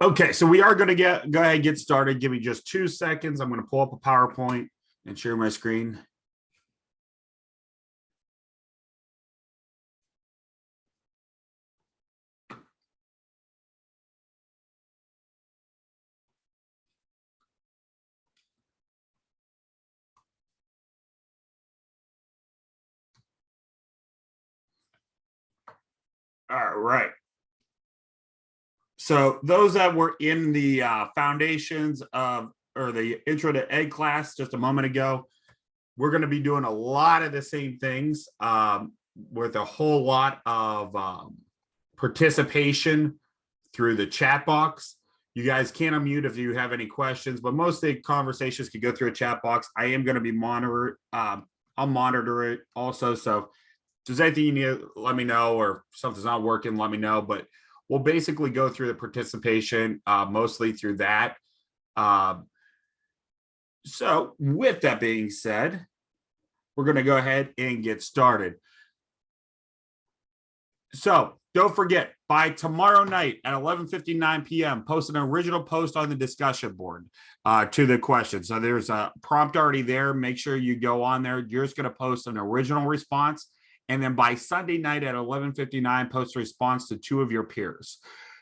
Okay, so we are going to go ahead and get started. Give me just 2 seconds. I'm going to pull up a PowerPoint and share my screen. All right. So those that were in the foundations of or the intro to ed class just a moment ago, we're going to be doing a lot of the same things with a whole lot of participation through the chat box. You guys can unmute if you have any questions, but most of the conversations can go through a chat box. I am going to be monitoring. I'll monitor it also. So if there's anything you need, let me know, or if something's not working, let me know. But we'll basically go through the participation mostly through that. So with that being said, we're going to go ahead and get started. So don't forget, by tomorrow night at 11:59 p.m., post an original post on the discussion board to the question. So there's a prompt already there. Make sure you go on there. You're just going to post an original response. And then by Sunday night at 11:59, post a response to 2 of your peers.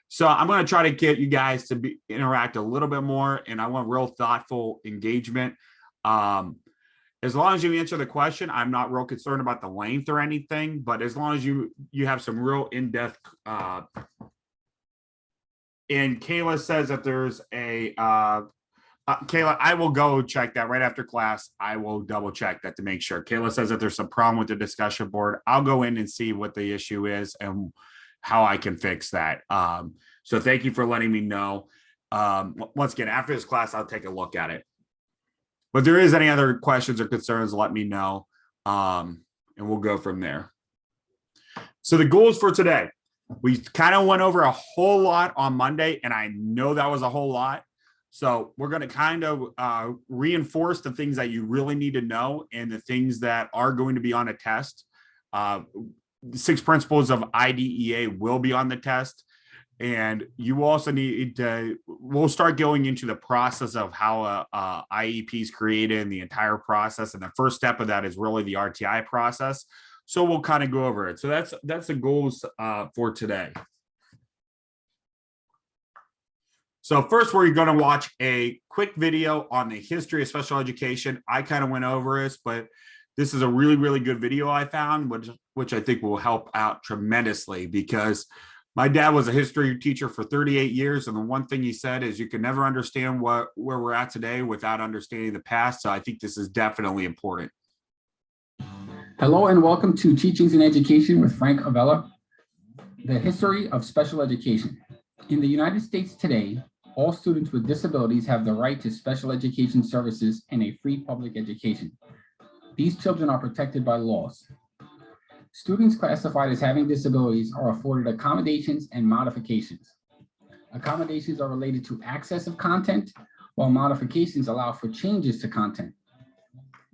So I'm going to try to get you guys to interact a little bit more, and I want real thoughtful engagement. As long as you answer the question, I'm not real concerned about the length or anything, but as long as you have some real in-depth. And Kayla says that there's a Kayla, I will go check that right after class. I will double check that to make sure. Kayla says that there's some problem with the discussion board. I'll go in and see what the issue is and how I can fix that. So thank you for letting me know. Once again, after this class, I'll take a look at it. But if there is any other questions or concerns, let me know, and we'll go from there. So the goals for today, we kind of went over a whole lot on Monday, and I know that was a whole lot. So we're going to kind of reinforce the things that you really need to know and the things that are going to be on a test. 6 principles of IDEA will be on the test. And you also need to, we'll start going into the process of how a IEP is created and the entire process. And the first step of that is really the RTI process. So we'll kind of go over it. So that's the goals for today. So first, we're going to watch a quick video on the history of special education. I kind of went over this, but this is a really, really good video I found, which I think will help out tremendously, because my dad was a history teacher for 38 years. And the one thing he said is you can never understand where we're at today without understanding the past. So I think this is definitely important. Hello and welcome to Teachings in Education with Frank Avella. The history of special education. In the United States today, all students with disabilities have the right to special education services and a free public education. These children are protected by laws. Students classified as having disabilities are afforded accommodations and modifications. Accommodations are related to access of content, while modifications allow for changes to content.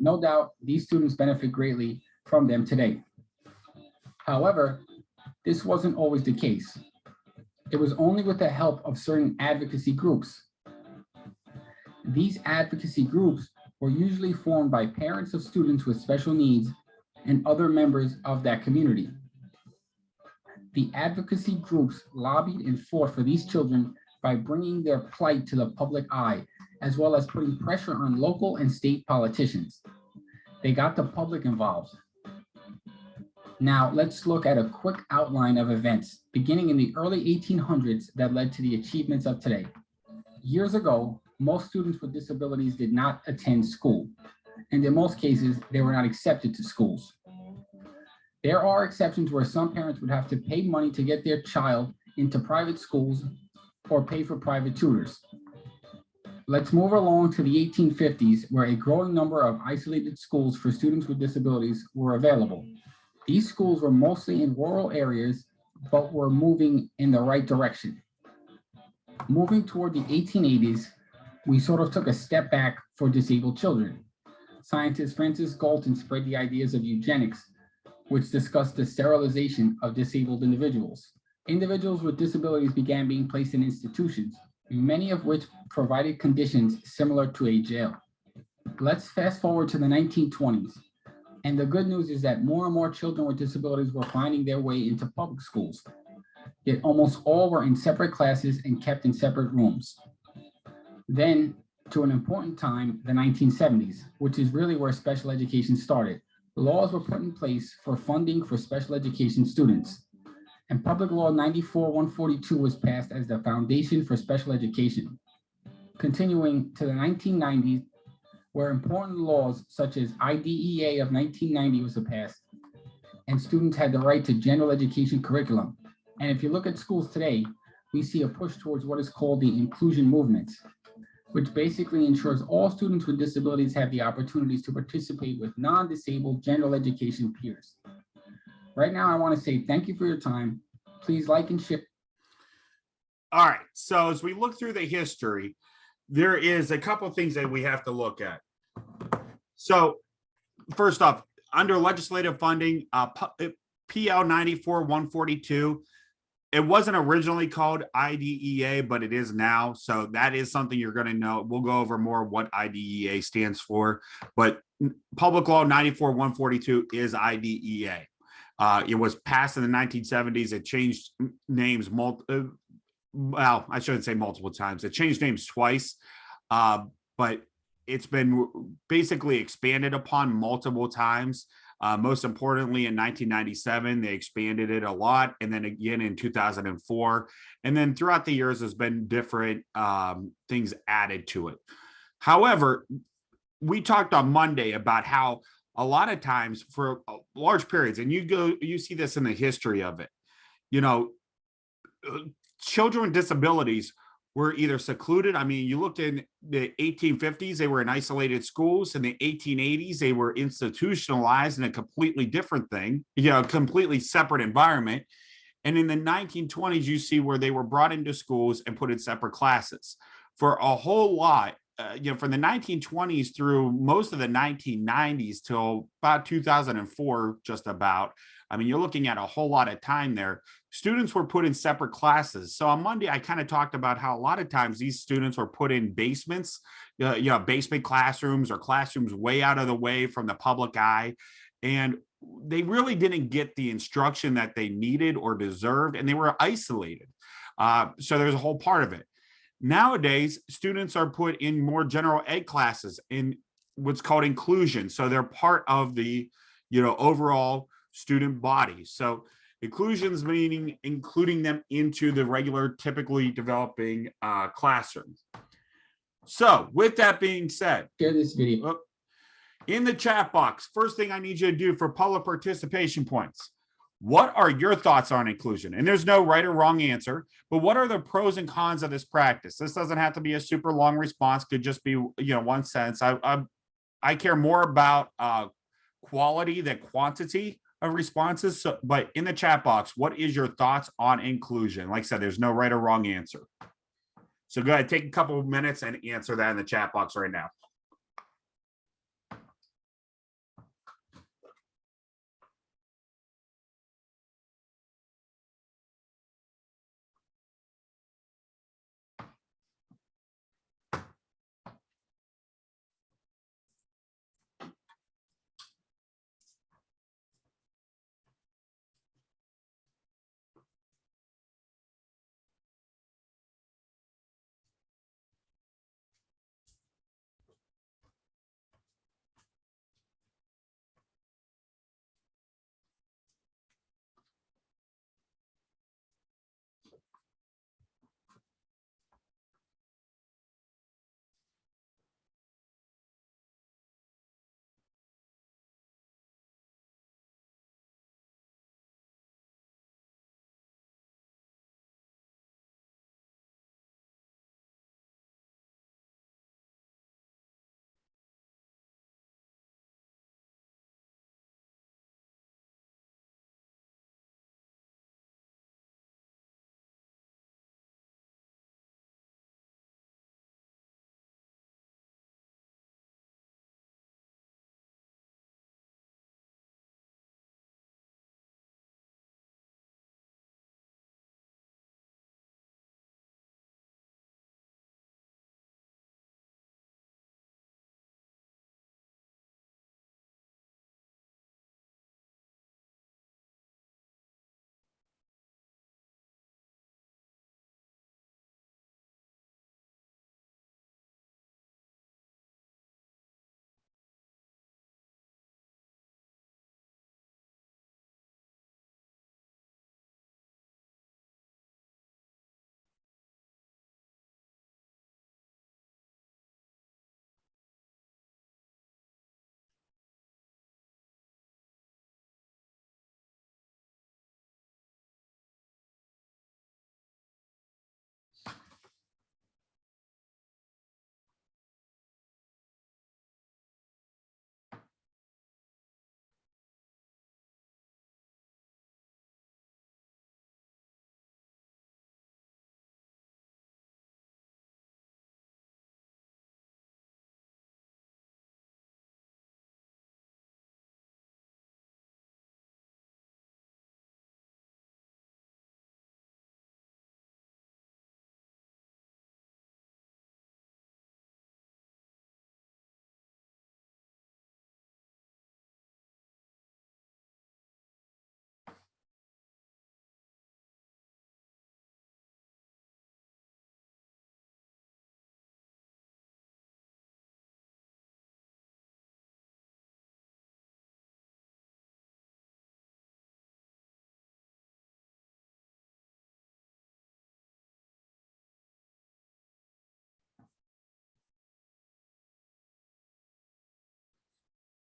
No doubt, these students benefit greatly from them today. However, this wasn't always the case. It was only with the help of certain advocacy groups. These advocacy groups were usually formed by parents of students with special needs and other members of that community. The advocacy groups lobbied and fought for these children by bringing their plight to the public eye, as well as putting pressure on local and state politicians. They got the public involved. Now, let's look at a quick outline of events beginning in the early 1800s that led to the achievements of today. Years ago, most students with disabilities did not attend school, and in most cases, they were not accepted to schools. There are exceptions where some parents would have to pay money to get their child into private schools or pay for private tutors. Let's move along to the 1850s, where a growing number of isolated schools for students with disabilities were available. These schools were mostly in rural areas, but were moving in the right direction. Moving toward the 1880s, we sort of took a step back for disabled children. Scientist Francis Galton spread the ideas of eugenics, which discussed the sterilization of disabled individuals. Individuals with disabilities began being placed in institutions, many of which provided conditions similar to a jail. Let's fast forward to the 1920s. And the good news is that more and more children with disabilities were finding their way into public schools. Yet almost all were in separate classes and kept in separate rooms. Then to an important time, the 1970s, which is really where special education started. Laws were put in place for funding for special education students. And Public Law 94-142 was passed as the foundation for special education. Continuing to the 1990s, where important laws such as IDEA of 1990 was passed, and students had the right to general education curriculum. And if you look at schools today, we see a push towards what is called the inclusion movement, which basically ensures all students with disabilities have the opportunities to participate with non-disabled general education peers. Right now, I want to say thank you for your time. Please like and share. All right, so as we look through the history, there is a couple of things that we have to look at. So first off, under legislative funding, PL 94-142, it wasn't originally called IDEA, but it is now. So that is something you're going to know. We'll go over more what IDEA stands for, but Public Law 94-142 is IDEA. It was passed in the 1970s. It changed names well, I shouldn't say multiple times. It changed names twice, but it's been basically expanded upon multiple times. Most importantly, in 1997, they expanded it a lot. And then again in 2004. And then throughout the years, there's been different things added to it. However, we talked on Monday about how a lot of times for large periods, and you see this in the history of it, children with disabilities were either secluded. I mean, you looked in the 1850s, they were in isolated schools. In the 1880s, they were institutionalized in a completely different thing, completely separate environment. And in the 1920s, you see where they were brought into schools and put in separate classes for a whole lot. From the 1920s through most of the 1990s till about 2004, just about. I mean, you're looking at a whole lot of time there. Students were put in separate classes. So on Monday, I kind of talked about how a lot of times these students were put in basements, basement classrooms or classrooms way out of the way from the public eye. And they really didn't get the instruction that they needed or deserved, and they were isolated. So there's a whole part of it. Nowadays, students are put in more general ed classes in what's called inclusion. So they're part of the, overall student body. So inclusions meaning including them into the regular, typically developing classrooms. So with that being said, Share this video. In the chat box, first thing I need you to do for public participation points. What are your thoughts on inclusion? And there's no right or wrong answer, but what are the pros and cons of this practice? This doesn't have to be a super long response, could just be, one sentence. I care more about quality than quantity of responses. So, but in the chat box, what is your thoughts on inclusion? Like I said, there's no right or wrong answer. So go ahead, take a couple of minutes and answer that in the chat box right now.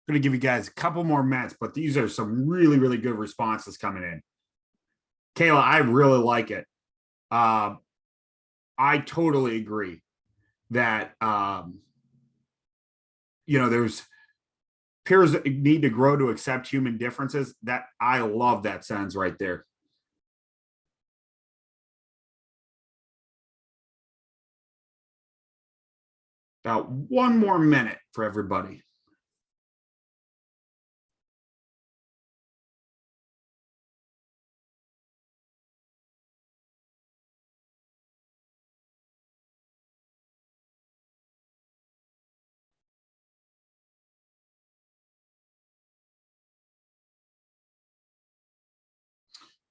going to give you guys a couple more minutes, but these are some really, really good responses coming in. Kayla, I really like it. I totally agree that, there's peers that need to grow to accept human differences. That I love that sentence right there. About one more minute for everybody.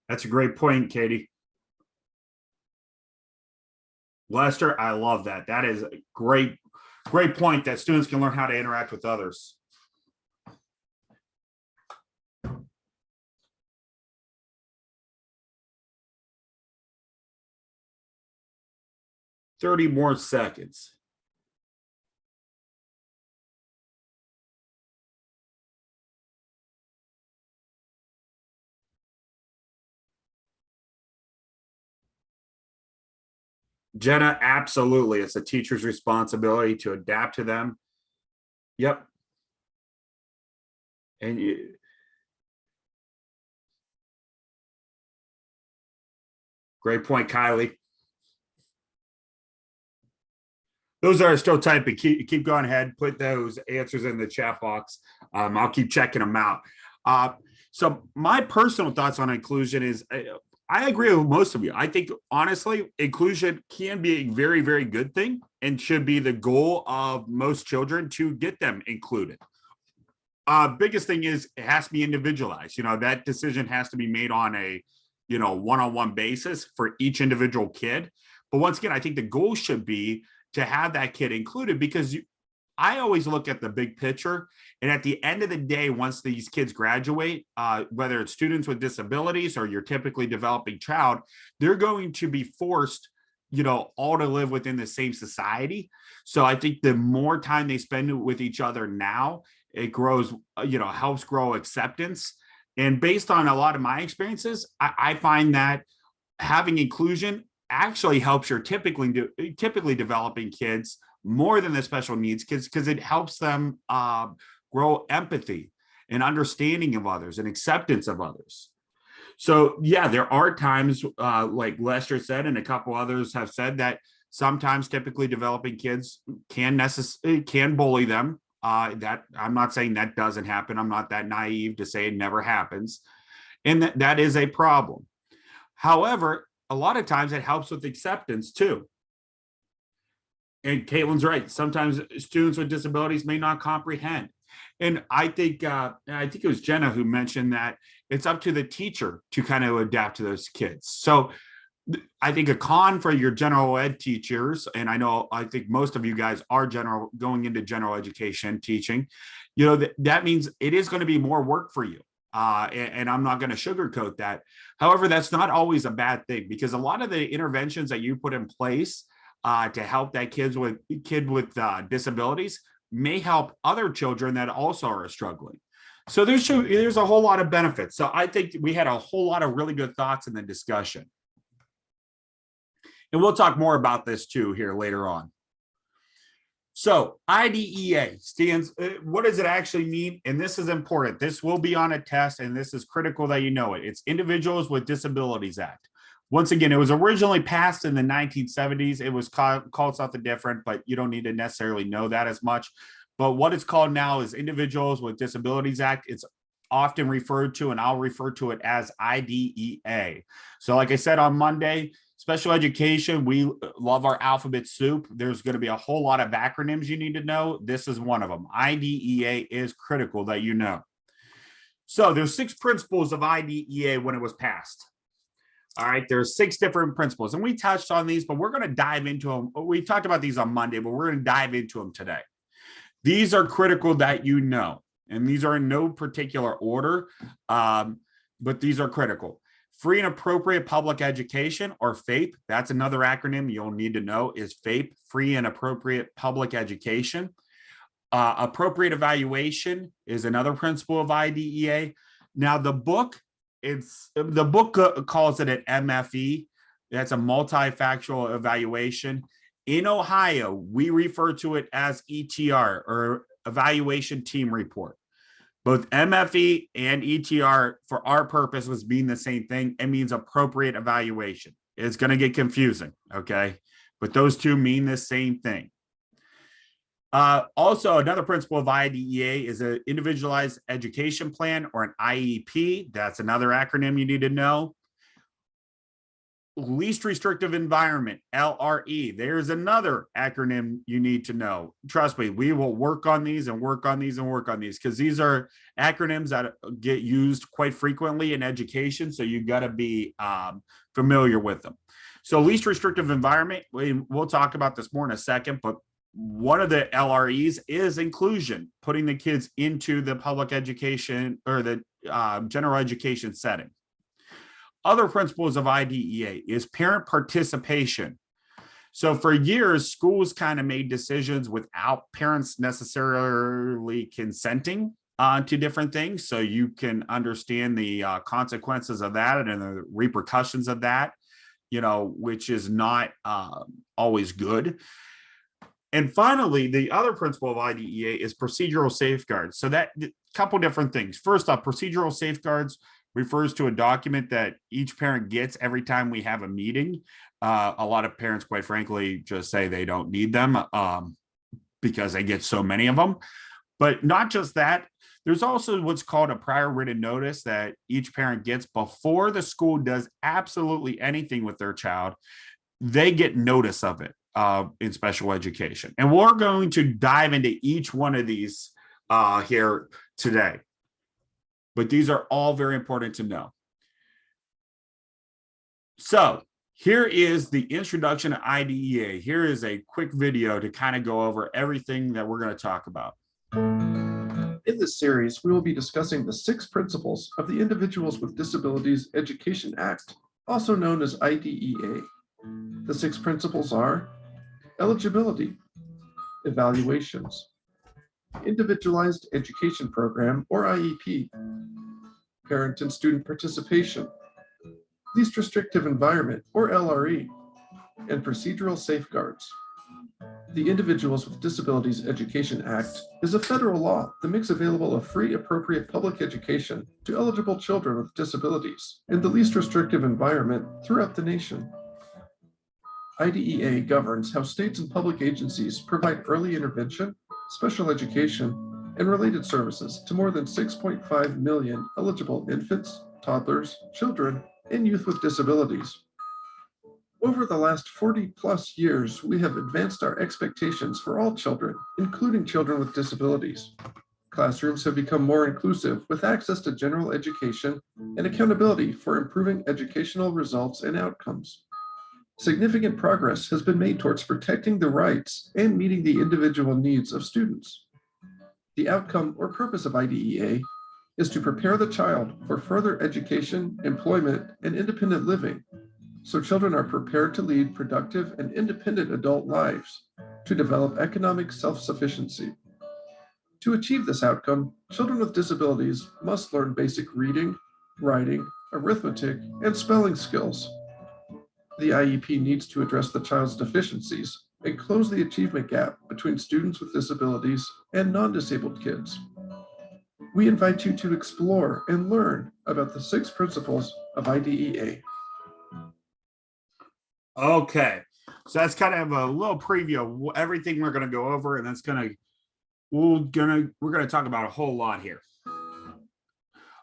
That's a great point, Katie. Lester, I love that. That is a great point that students can learn how to interact with others. Thirty more seconds. Jenna, absolutely. It's a teacher's responsibility to adapt to them. Yep. And great point, Kylie. Those are still typing. Keep going ahead. Put those answers in the chat box. I'll keep checking them out. So my personal thoughts on inclusion is I agree with most of you. I think, honestly, inclusion can be a very, very good thing and should be the goal of most children to get them included. Biggest thing is it has to be individualized. That decision has to be made on a, one-on-one basis for each individual kid. But once again, I think the goal should be to have that kid included because I always look at the big picture. And at the end of the day, once these kids graduate, whether it's students with disabilities or your typically developing child, they're going to be forced, all to live within the same society. So I think the more time they spend with each other now, it grows, helps grow acceptance. And based on a lot of my experiences, I find that having inclusion actually helps your typically developing kids more than the special needs kids because it helps them grow empathy and understanding of others and acceptance of others. So yeah, there are times like Lester said and a couple others have said that sometimes typically developing kids can bully them. That I'm not saying that doesn't happen. I'm not that naive to say it never happens, and that is a problem. However, a lot of times it helps with acceptance too. And Caitlin's right. Sometimes students with disabilities may not comprehend. And I think it was Jenna who mentioned that it's up to the teacher to kind of adapt to those kids. So I think a con for your general ed teachers, and I think most of you guys are going into general education teaching, that means it is going to be more work for you. And I'm not going to sugarcoat that. However, that's not always a bad thing because a lot of the interventions that you put in place to help that kid with disabilities may help other children that also are struggling. So there's a whole lot of benefits. So I think we had a whole lot of really good thoughts in the discussion. And we'll talk more about this too here later on. So IDEA stands, what does it actually mean? And this is important. This will be on a test and this is critical that you know it. It's Individuals with Disabilities Act. Once again, it was originally passed in the 1970s. It was called something different, but you don't need to necessarily know that as much. But what it's called now is Individuals with Disabilities Act. It's often referred to, and I'll refer to it as IDEA. So like I said on Monday, special education, we love our alphabet soup. There's going to be a whole lot of acronyms you need to know. This is one of them. IDEA is critical that you know. So there's 6 principles of IDEA when it was passed. All right, there's 6 different principles, and we touched on these, but we're going to dive into them. We talked about these on Monday, but we're going to dive into them today. These are critical that you know, and these are in no particular order, but these are critical. Free and appropriate public education, or FAPE. That's another acronym you'll need to know is FAPE, free and appropriate public education. Appropriate evaluation is another principle of IDEA. Now, the book calls it an MFE. That's a multifactorial evaluation. In Ohio, we refer to it as ETR, or Evaluation Team Report. Both MFE and ETR, for our purposes, mean the same thing. It means appropriate evaluation. It's going to get confusing, okay? But those two mean the same thing. Also, another principle of IDEA is an individualized education plan, or an IEP. That's another acronym you need to know. Least restrictive environment, LRE. There's another acronym you need to know. Trust me, we will work on these and work on these and work on these, because these are acronyms that get used quite frequently in education. So you got to be familiar with them. So least restrictive environment, we'll talk about this more in a second, but one of the LREs is inclusion, putting the kids into the public education or the general education setting. Other principles of IDEA is parent participation. So for years, schools kind of made decisions without parents necessarily consenting to different things. So you can understand the consequences of that and the repercussions of that, which is not always good. And finally, the other principle of IDEA is procedural safeguards. So that a couple different things. First off, procedural safeguards refers to a document that each parent gets every time we have a meeting. A lot of parents, quite frankly, just say they don't need them because they get so many of them. But not just that, there's also what's called a prior written notice that each parent gets before the school does absolutely anything with their child. They get notice of it in special education. And we're going to dive into each one of these here today. But these are all very important to know. So here is the introduction to IDEA. Here is a quick video to kind of go over everything that we're going to talk about. In this series, we will be discussing the 6 principles of the Individuals with Disabilities Education Act, also known as IDEA. The 6 principles are eligibility, evaluations, individualized education program or IEP, parent and student participation, least restrictive environment or LRE, and procedural safeguards. The Individuals with Disabilities Education Act is a federal law that makes available a free, appropriate public education to eligible children with disabilities in the least restrictive environment throughout the nation. IDEA governs how states and public agencies provide early intervention, special education, and related services to more than 6.5 million eligible infants, toddlers, children, and youth with disabilities. Over the last 40+ years, we have advanced our expectations for all children, including children with disabilities. Classrooms have become more inclusive with access to general education and accountability for improving educational results and outcomes. Significant progress has been made towards protecting the rights and meeting the individual needs of students. The outcome or purpose of IDEA is to prepare the child for further education, employment, and independent living, so children are prepared to lead productive and independent adult lives, to develop economic self-sufficiency. To achieve this outcome, children with disabilities must learn basic reading, writing, arithmetic, and spelling skills. The IEP needs to address the child's deficiencies and close the achievement gap between students with disabilities and non-disabled kids. We invite you to explore and learn about the 6 principles of IDEA. Okay, so that's kind of a little preview of everything we're going to go over, and we're going to talk about a whole lot here.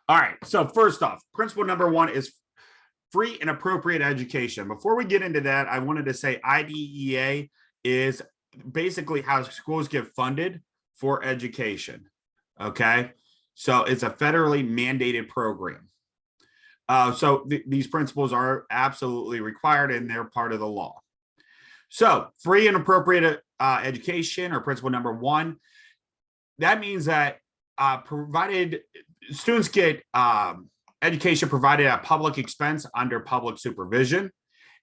All right, so first off, principle number 1 is free and appropriate education. Before we get into that, I wanted to say IDEA is basically how schools get funded for education. Okay, so it's a federally mandated program. So these principles are absolutely required and they're part of the law. So free and appropriate education, or principle number 1, that means that provided students get education provided at public expense under public supervision,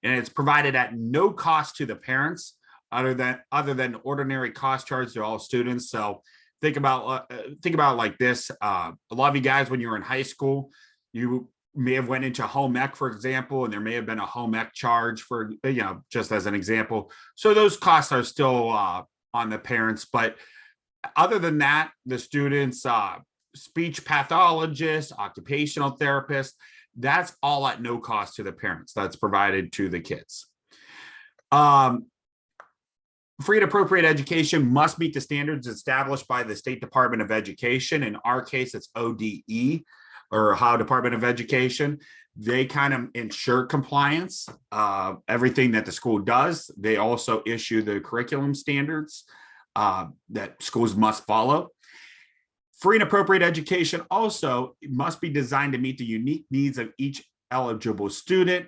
and it's provided at no cost to the parents other than ordinary cost charge to all students. So think about it like this. A lot of you guys, when you were in high school, you may have went into home ec, for example, and there may have been a home ec charge for, just as an example. So those costs are still on the parents. But other than that, the students, speech pathologist, occupational therapist, that's all at no cost to the parents. That's provided to the kids. Free and appropriate education must meet the standards established by the State Department of Education. In our case, it's ODE, or Ohio Department of Education. They kind of ensure compliance, everything that the school does. They also issue the curriculum standards that schools must follow. Free and appropriate education also must be designed to meet the unique needs of each eligible student.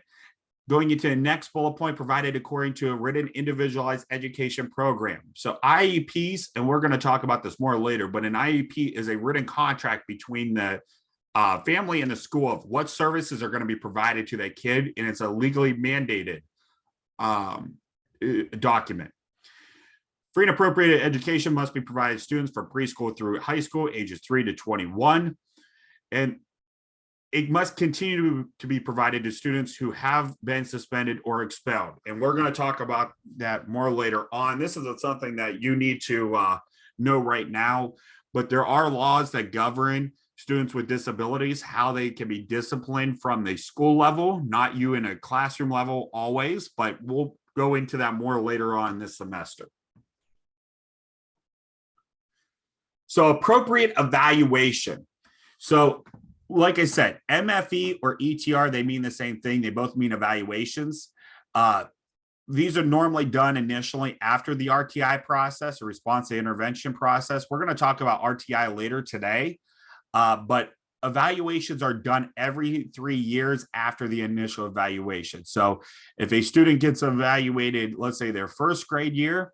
Going into the next bullet point, provided according to a written individualized education program. So IEPs, and we're going to talk about this more later, but an IEP is a written contract between the family and the school of what services are going to be provided to that kid, and it's a legally mandated document. Free and appropriate education must be provided to students from preschool through high school, ages 3 to 21. And it must continue to be provided to students who have been suspended or expelled. And we're going to talk about that more later on. This is something that you need to know right now, but there are laws that govern students with disabilities, how they can be disciplined from the school level, not you in a classroom level always, but we'll go into that more later on this semester. So appropriate evaluation. So like I said, MFE or ETR, they mean the same thing. They both mean evaluations. These are normally done initially after the RTI process, or response to intervention process. We're going to talk about RTI later today, but evaluations are done every 3 years after the initial evaluation. So if a student gets evaluated, let's say their first grade year,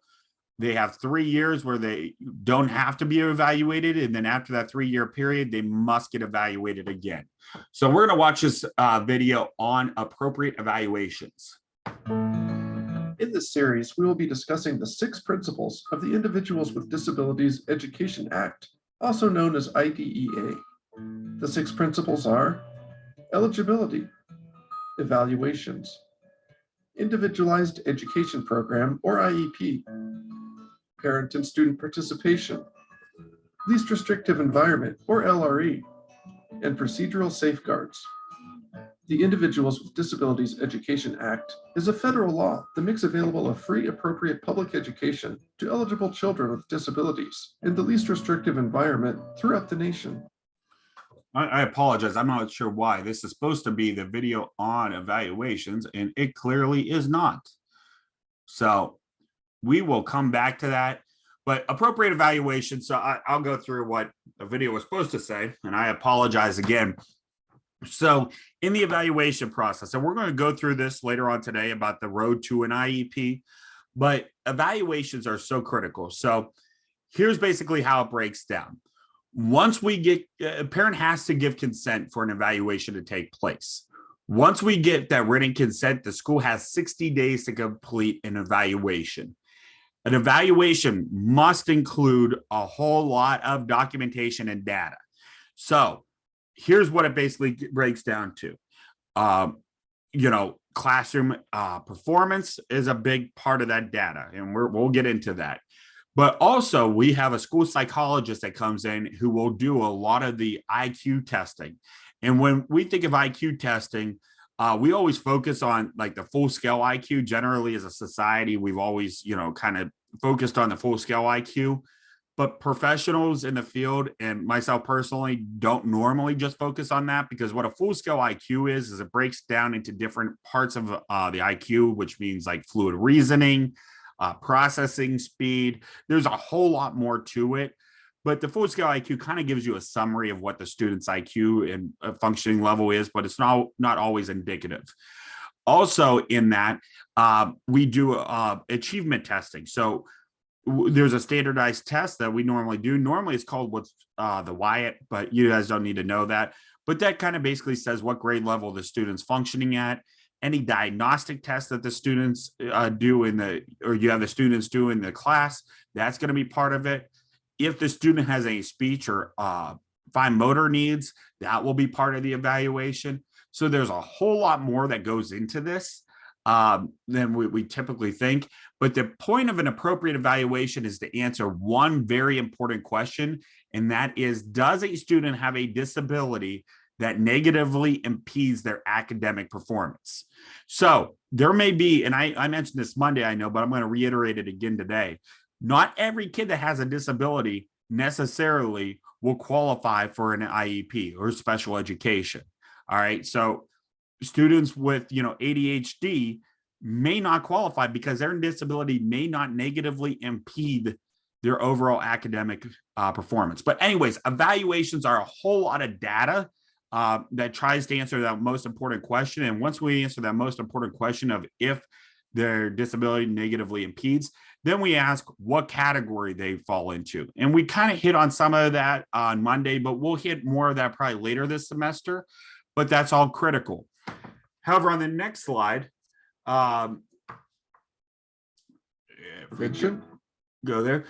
they have 3 years where they don't have to be evaluated. And then after that 3-year period, they must get evaluated again. So we're going to watch this video on appropriate evaluations. In this series, we will be discussing the 6 principles of the Individuals with Disabilities Education Act, also known as IDEA. The 6 principles are eligibility, evaluations, individualized education program or IEP, parent and student participation, least restrictive environment or LRE, and procedural safeguards. The Individuals with Disabilities Education Act is a federal law that makes available a free, appropriate public education to eligible children with disabilities in the least restrictive environment throughout the nation. I apologize. I'm not sure why. This is supposed to be the video on evaluations, and it clearly is not. So we will come back to that. But appropriate evaluation. So I'll go through what the video was supposed to say, and I apologize again. So in the evaluation process, and we're going to go through this later on today about the road to an IEP, but evaluations are so critical. So here's basically how it breaks down. Once we get, a parent has to give consent for an evaluation to take place. Once we get that written consent, the school has 60 days to complete an evaluation. An evaluation must include a whole lot of documentation and data. So here's what it basically breaks down to. Classroom performance is a big part of that data, and we'll get into that. But also we have a school psychologist that comes in who will do a lot of the IQ testing. And when we think of IQ testing, we always focus on like the full scale IQ. Generally as a society, we've always, kind of focused on the full scale IQ, but professionals in the field and myself personally don't normally just focus on that, because what a full scale IQ is it breaks down into different parts of the IQ, which means like fluid reasoning, processing speed. There's a whole lot more to it, but the full scale IQ kind of gives you a summary of what the student's IQ and functioning level is, but it's not always indicative. Also in that, we do achievement testing. So there's a standardized test that we normally do. Normally it's called what's the Wyatt, but you guys don't need to know that. But that kind of basically says what grade level the student's functioning at. any diagnostic tests that the students do or you have the students do in the class, that's going to be part of it. If the student has any speech or fine motor needs, that will be part of the evaluation. So there's a whole lot more that goes into this than we typically think. But the point of an appropriate evaluation is to answer one very important question, and that is, does a student have a disability that negatively impedes their academic performance? So there may be, and I mentioned this Monday, I know, but I'm going to reiterate it again today. Not every kid that has a disability necessarily will qualify for an IEP or special education. All right. So students with, ADHD may not qualify because their disability may not negatively impede their overall academic performance. But anyways, evaluations are a whole lot of data that tries to answer that most important question. And once we answer that most important question of if their disability negatively impedes, then we ask what category they fall into. And we kind of hit on some of that on Monday, but we'll hit more of that probably later this semester. But that's all critical. However, on the next slide, if we go there,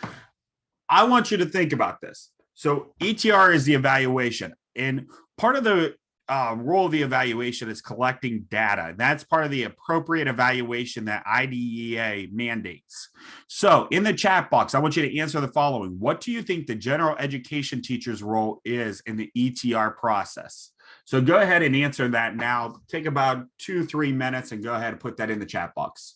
I want you to think about this. So ETR is the evaluation, and part of the role of the evaluation is collecting data. That's part of the appropriate evaluation that IDEA mandates. So in the chat box, I want you to answer the following. What do you think the general education teacher's role is in the ETR process? So go ahead and answer that now. Take about 2-3 minutes and go ahead and put that in the chat box.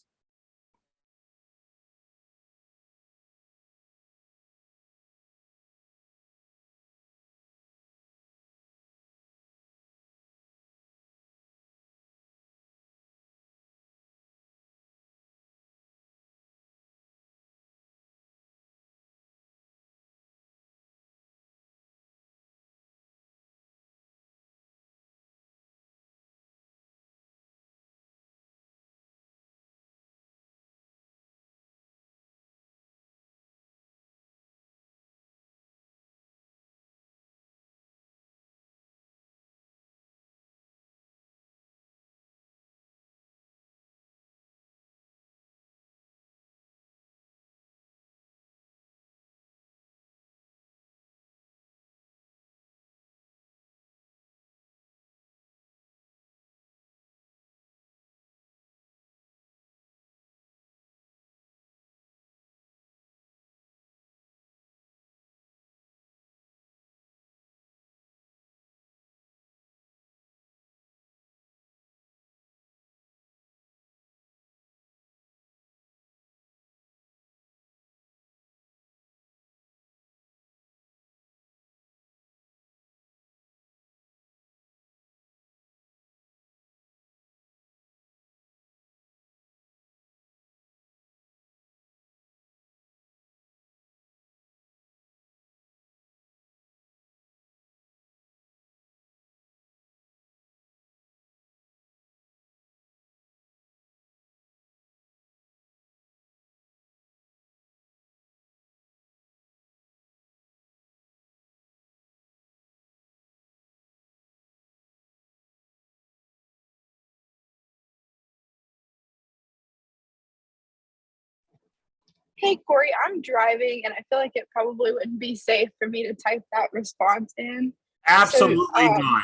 Hey, Corey, I'm driving and I feel like it probably wouldn't be safe for me to type that response in. Absolutely not.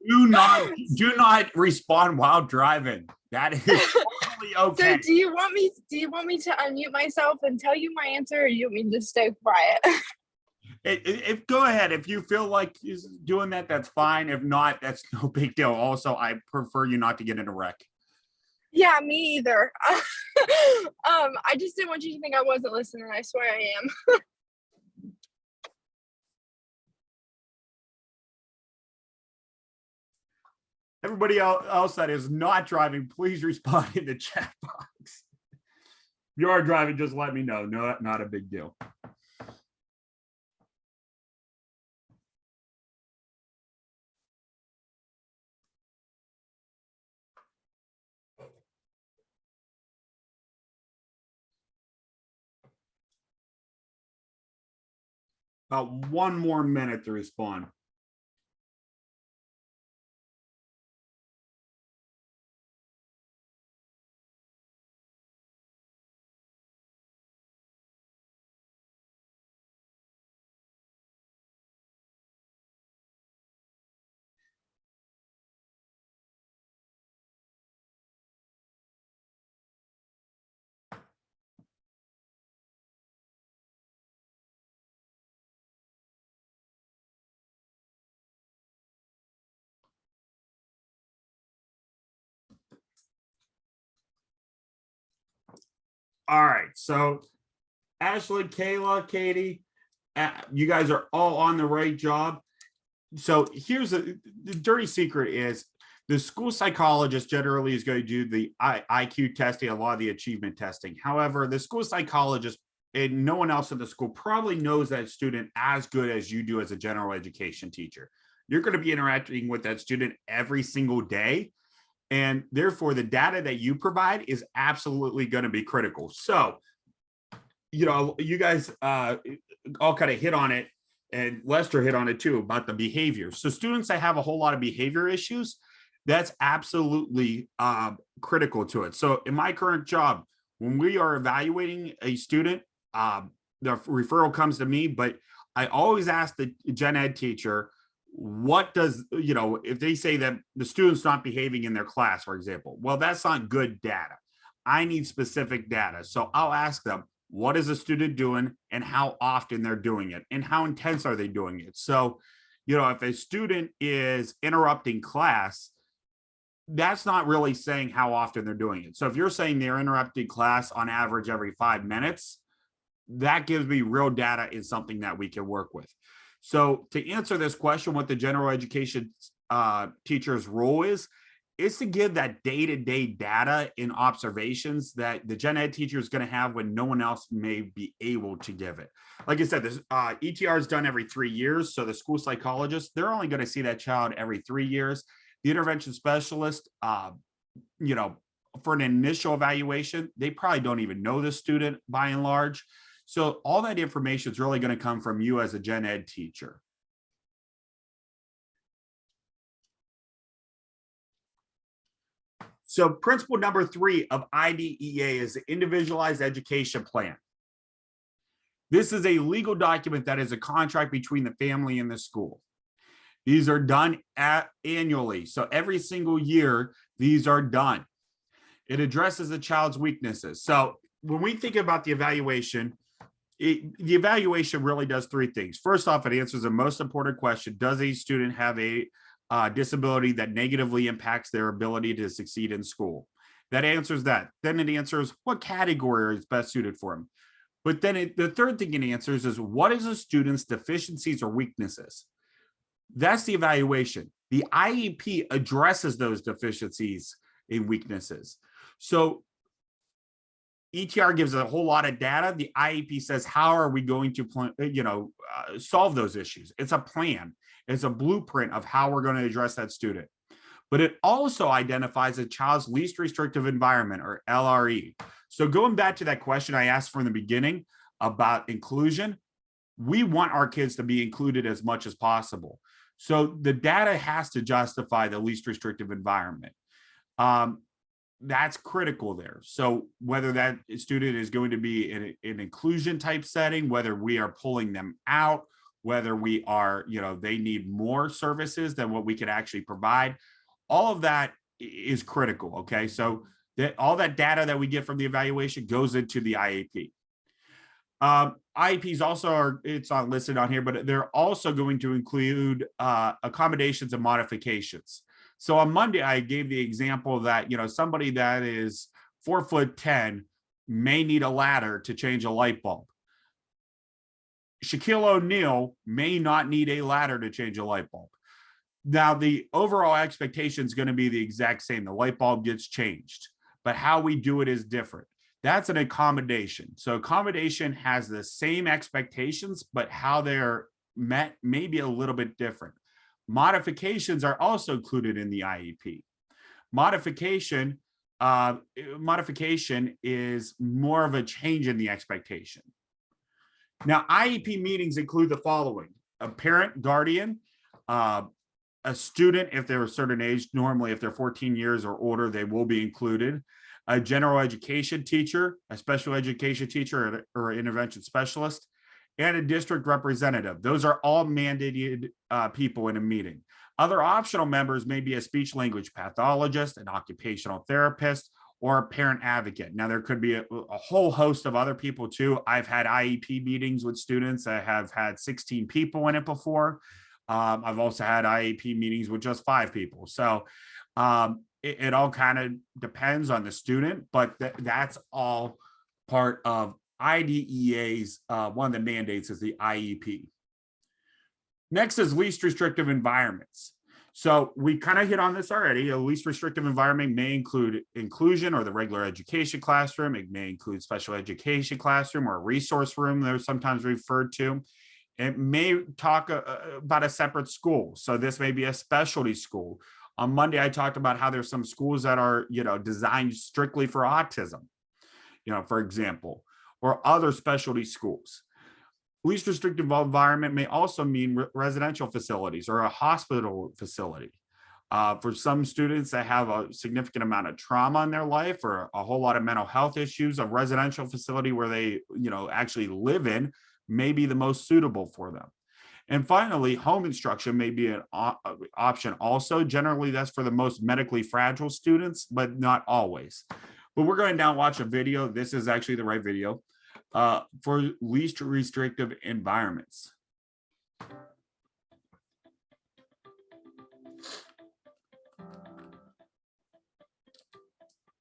Do not respond while driving. That is totally okay. So do you want me to unmute myself and tell you my answer, or do you want me to just stay quiet? If go ahead. If you feel like doing that, that's fine. If not, that's no big deal. Also, I prefer you not to get in a wreck. Yeah, me either. I just didn't want you to think I wasn't listening. I swear I am. Everybody else that is not driving, please respond in the chat box. If you are driving, just let me know. No, not a big deal. About 1 more minute to respond. All right. So Ashley, Kayla, Katie, you guys are all on the right job. So here's the dirty secret is the school psychologist generally is going to do the IQ testing, a lot of the achievement testing. However, the school psychologist and no one else in the school probably knows that student as good as you do as a general education teacher. You're going to be interacting with that student every single day. And therefore, the data that you provide is absolutely going to be critical. So, you guys all kind of hit on it, and Lester hit on it too, about the behavior. So students that have a whole lot of behavior issues, that's absolutely critical to it. So in my current job, when we are evaluating a student, the referral comes to me, but I always ask the gen ed teacher, what does, if they say that the student's not behaving in their class, for example, well, that's not good data. I need specific data. So I'll ask them, what is a student doing and how often they're doing it and how intense are they doing it? So, if a student is interrupting class, that's not really saying how often they're doing it. So if you're saying they're interrupting class on average every 5 minutes, that gives me real data in something that we can work with. So to answer this question, what the general education teacher's role is to give that day-to-day data and observations that the gen ed teacher is going to have when no one else may be able to give it. Like I said, this ETR is done every 3 years. So the school psychologist, they're only going to see that child every 3 years. The intervention specialist, for an initial evaluation, they probably don't even know the student by and large. So all that information is really going to come from you as a gen ed teacher. So principle number 3 of IDEA is the individualized education plan. This is a legal document that is a contract between the family and the school. These are done annually. So every single year, these are done. It addresses the child's weaknesses. So when we think about the evaluation, the evaluation really does 3 things. First off, it answers the most important question. Does a student have a disability that negatively impacts their ability to succeed in school? That answers that. Then it answers what category is best suited for them. But then the third thing it answers is what is a student's deficiencies or weaknesses? That's the evaluation. The IEP addresses those deficiencies and weaknesses. So ETR gives a whole lot of data. The IEP says, how are we going to solve those issues? It's a plan. It's a blueprint of how we're going to address that student. But it also identifies a child's least restrictive environment, or LRE. So going back to that question I asked from the beginning about inclusion, we want our kids to be included as much as possible. So the data has to justify the least restrictive environment. That's critical there. So whether that student is going to be in an inclusion type setting, whether we are pulling them out, whether we are, they need more services than what we can actually provide, all of that is critical. Okay. So all that data that we get from the evaluation goes into the IEP. IEPs also it's not listed on here, but they're also going to include accommodations and modifications. So on Monday, I gave the example that, somebody that is 4'10" may need a ladder to change a light bulb. Shaquille O'Neal may not need a ladder to change a light bulb. Now, the overall expectation is going to be the exact same. The light bulb gets changed, but how we do it is different. That's an accommodation. So accommodation has the same expectations, but how they're met may be a little bit different. Modifications are also included in the IEP. Modification is more of a change in the expectation. Now, IEP meetings include the following: a parent, guardian, a student, if they're a certain age, normally if they're 14 years or older, they will be included, a general education teacher, a special education teacher, or an intervention specialist, and a district representative. Those are all mandated people in a meeting. Other optional members may be a speech language pathologist, an occupational therapist, or a parent advocate. Now, there could be a whole host of other people too. I've had IEP meetings with students that have had 16 people in it before. I've also had IEP meetings with just 5 people. So it all kind of depends on the student, but that's all part of IDEA's, one of the mandates is the IEP. Next is least restrictive environments. So we kind of hit on this already. A least restrictive environment may include inclusion or the regular education classroom. It may include special education classroom or a resource room, they're sometimes referred to. It may talk about a separate school. So this may be a specialty school. On Monday, I talked about how there's some schools that are, designed strictly for autism, for example, or other specialty schools. Least restrictive environment may also mean residential facilities or a hospital facility. For some students that have a significant amount of trauma in their life or a whole lot of mental health issues, a residential facility where they, actually live in may be the most suitable for them. And finally, home instruction may be an option also. Generally, that's for the most medically fragile students, but not always. But we're going to now watch a video. This is actually the right video for least restrictive environments.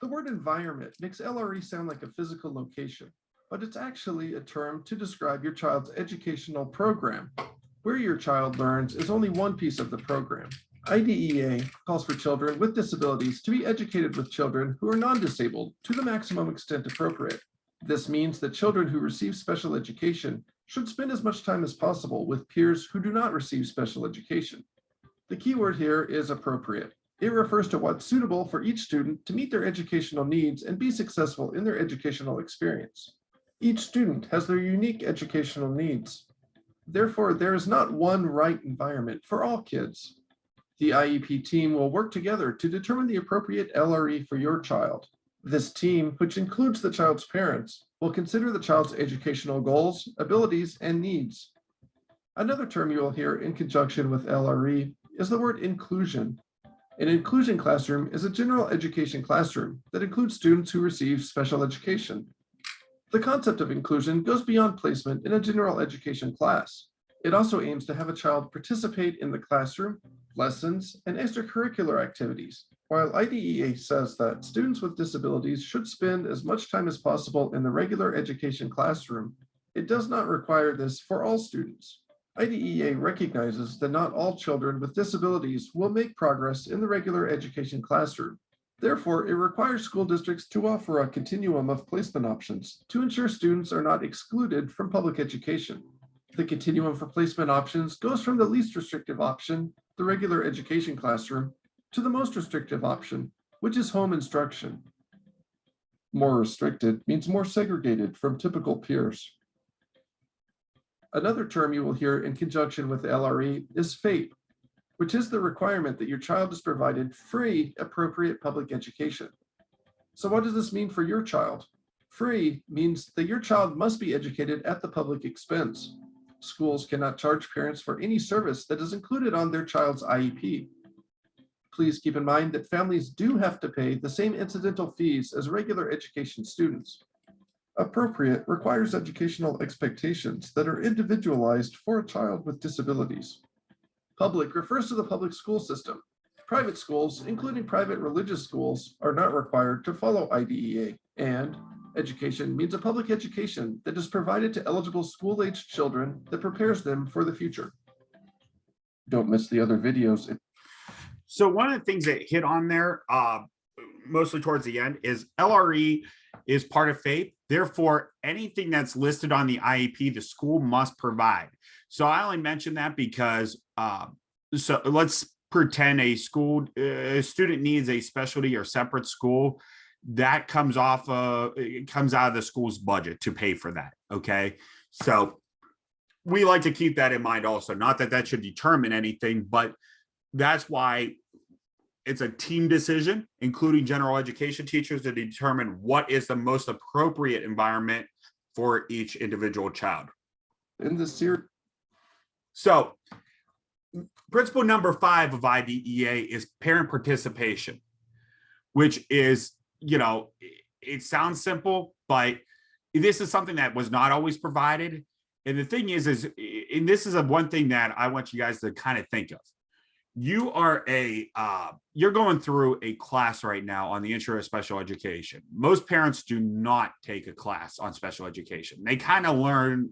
The word environment makes LRE sound like a physical location, but it's actually a term to describe your child's educational program. Where your child learns is only one piece of the program. IDEA calls for children with disabilities to be educated with children who are non-disabled to the maximum extent appropriate. This means that children who receive special education should spend as much time as possible with peers who do not receive special education. The key word here is appropriate. It refers to what's suitable for each student to meet their educational needs and be successful in their educational experience. Each student has their unique educational needs. Therefore, there is not one right environment for all kids. The IEP team will work together to determine the appropriate LRE for your child. This team, which includes the child's parents, will consider the child's educational goals, abilities, and needs. Another term you will hear in conjunction with LRE is the word inclusion. An inclusion classroom is a general education classroom that includes students who receive special education. The concept of inclusion goes beyond placement in a general education class. It also aims to have a child participate in the classroom, lessons, and extracurricular activities. While IDEA says that students with disabilities should spend as much time as possible in the regular education classroom, it does not require this for all students. IDEA recognizes that not all children with disabilities will make progress in the regular education classroom. Therefore, it requires school districts to offer a continuum of placement options to ensure students are not excluded from public education. The continuum for placement options goes from the least restrictive option, the regular education classroom, to the most restrictive option, which is home instruction. More restricted means more segregated from typical peers. Another term you will hear in conjunction with LRE is FAPE, which is the requirement that your child is provided free, appropriate public education. So what does this mean for your child? Free means that your child must be educated at the public expense. Schools cannot charge parents for any service that is included on their child's IEP. Please keep in mind that families do have to pay the same incidental fees as regular education students. Appropriate requires educational expectations that are individualized for a child with disabilities. Public refers to the public school system. Private schools, including private religious schools, are not required to follow IDEA. And education means a public education that is provided to eligible school-aged children that prepares them for the future. Don't miss the other videos. So one of the things that hit on there, mostly towards the end, is LRE is part of FAPE. Therefore, anything that's listed on the IEP, the school must provide. So I only mention that because, so let's pretend a student needs a specialty or separate school. That comes out of the school's budget to pay for that. Okay, so we like to keep that in mind also. Not that that should determine anything, but that's why it's a team decision, including general education teachers, to determine what is the most appropriate environment for each individual child. In this series. So principle number 5 of IDEA is parent participation, which is, it sounds simple, but this is something that was not always provided. And the thing is, and this is one thing that I want you guys to kind of think of. you are you're going through a class right now on the intro to special education. Most parents do not take a class on special education. They kind of learn,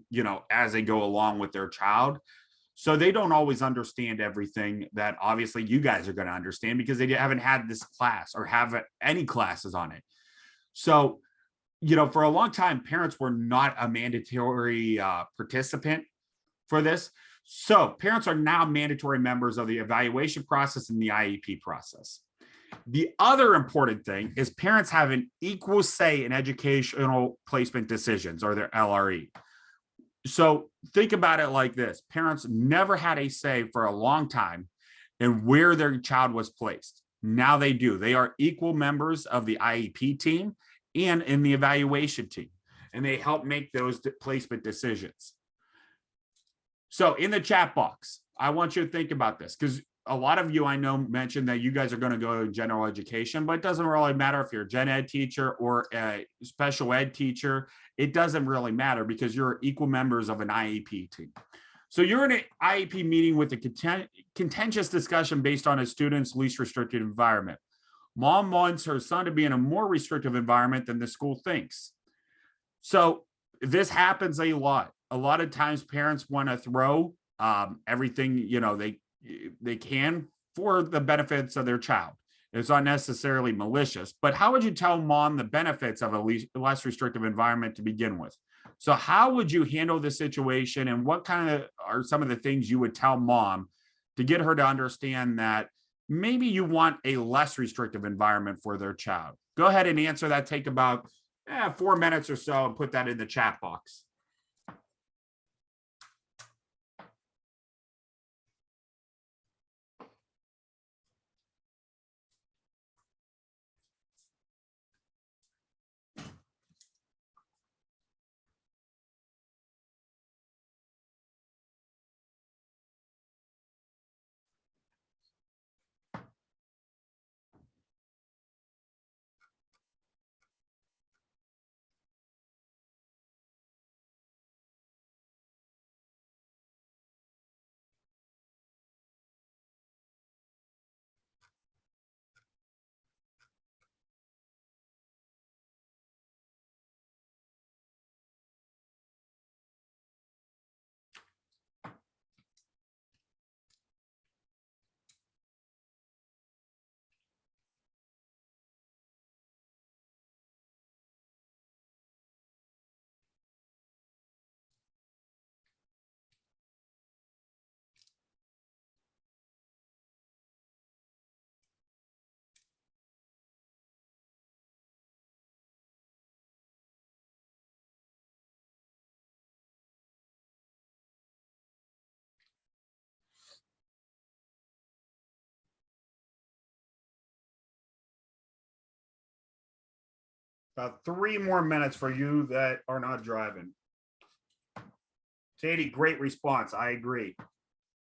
as they go along with their child. So they don't always understand everything that obviously you guys are going to understand because they haven't had this class or have any classes on it. So, for a long time, parents were not a mandatory participant for this. So parents are now mandatory members of the evaluation process and the IEP process. The other important thing is parents have an equal say in educational placement decisions, or their LRE. So think about it like this. Parents never had a say for a long time in where their child was placed. Now they do. They are equal members of the IEP team and in the evaluation team, and they help make those placement decisions. So in the chat box, I want you to think about this, because a lot of you I know mentioned that you guys are going to go to general education, but it doesn't really matter if you're a gen ed teacher or a special ed teacher. It doesn't really matter because you're equal members of an IEP team. So you're in an IEP meeting with a contentious discussion based on a student's least restricted environment. Mom wants her son to be in a more restrictive environment than the school thinks. So this happens a lot. A lot of times parents want to throw everything, they can for the benefits of their child. It's not necessarily malicious, but how would you tell mom the benefits of a less restrictive environment to begin with? So how would you handle the situation, and what kind of are some of the things you would tell mom to get her to understand that maybe you want a less restrictive environment for their child? Go ahead and answer that. Take about 4 minutes or so and put that in the chat box. About 3 more minutes for you that are not driving. Sadie, great response. I agree.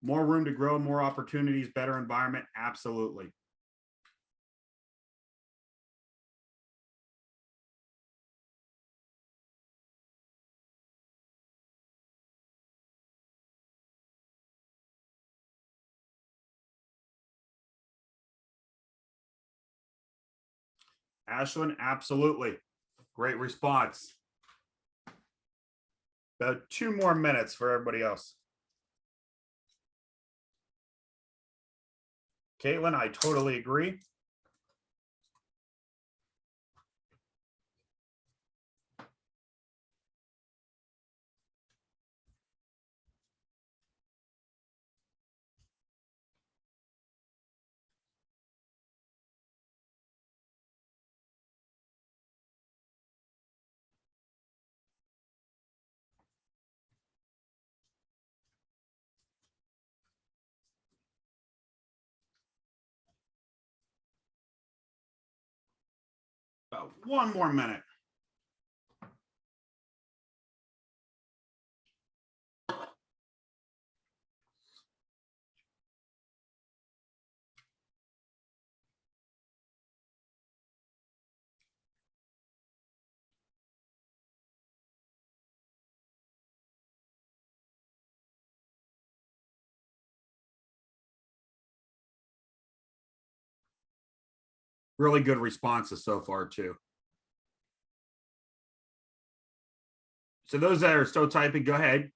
More room to grow, more opportunities, better environment. Absolutely. Ashlyn, absolutely. Great response. About 2 more minutes for everybody else. Caitlin, I totally agree. About 1 more minute. Really good responses so far too. So those that are still typing, go ahead,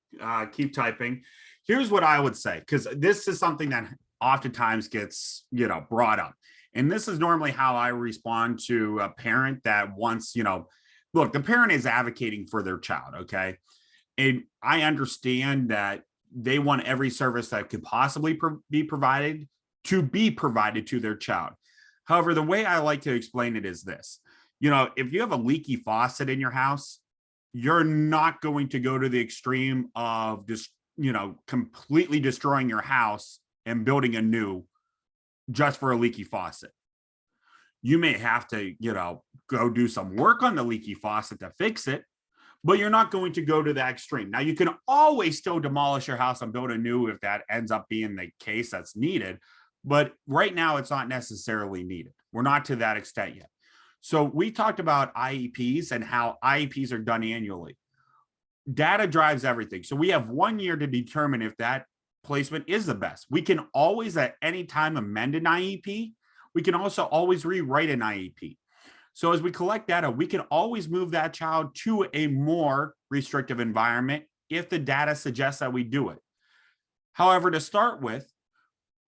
keep typing. Here's what I would say, because this is something that oftentimes gets, brought up. And this is normally how I respond to a parent that wants, look, the parent is advocating for their child, okay? And I understand that they want every service that could possibly be provided to their child. However, the way I like to explain it is this, if you have a leaky faucet in your house, you're not going to go to the extreme of just, completely destroying your house and building a new just for a leaky faucet. You may have to, go do some work on the leaky faucet to fix it, but you're not going to go to that extreme. Now, you can always still demolish your house and build a new if that ends up being the case that's needed. But right now, it's not necessarily needed. We're not to that extent yet. So we talked about IEPs and how IEPs are done annually. Data drives everything. So we have 1 year to determine if that placement is the best. We can always at any time amend an IEP. We can also always rewrite an IEP. So as we collect data, we can always move that child to a more restrictive environment if the data suggests that we do it. However, to start with,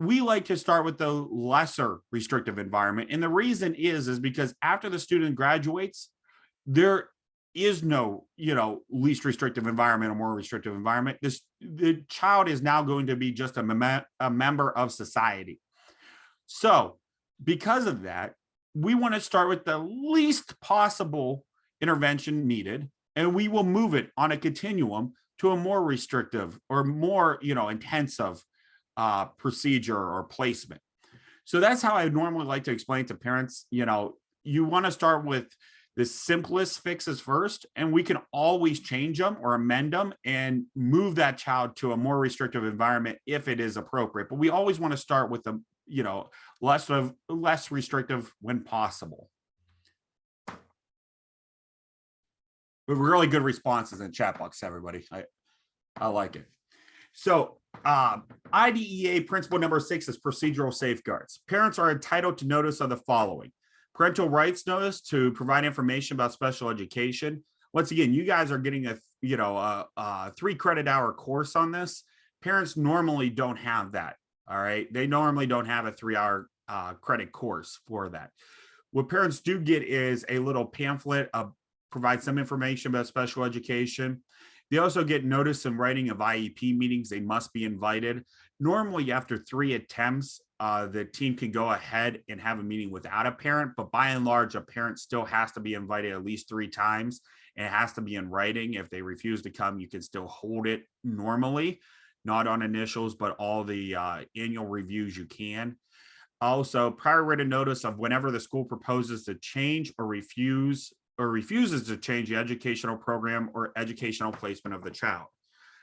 we like to start with the lesser restrictive environment. And the reason is because after the student graduates, there is no, least restrictive environment or more restrictive environment. The child is now going to be just a member of society. So because of that, we want to start with the least possible intervention needed, and we will move it on a continuum to a more restrictive or more, intensive procedure or placement. So that's how I normally like to explain to parents, you want to start with the simplest fixes first, and we can always change them or amend them and move that child to a more restrictive environment if it is appropriate. But we always want to start with the, less restrictive when possible. But really good responses in chat box, everybody. I like it. So IDEA principle number 6 is procedural safeguards. Parents are entitled to notice of the following: parental rights notice to provide information about special education. Once again, you guys are getting a 3 credit hour course on this. Parents normally don't have that. All right. They normally don't have a 3-hour credit course for that. What parents do get is a little pamphlet provide some information about special education. They also get notice in writing of IEP meetings. They must be invited. Normally, after 3 attempts, the team can go ahead and have a meeting without a parent, but by and large, a parent still has to be invited at least 3 times, and it has to be in writing. If they refuse to come, you can still hold it normally, not on initials, but all the annual reviews you can. Also, prior written notice of whenever the school proposes to change or refuses to change the educational program or educational placement of the child.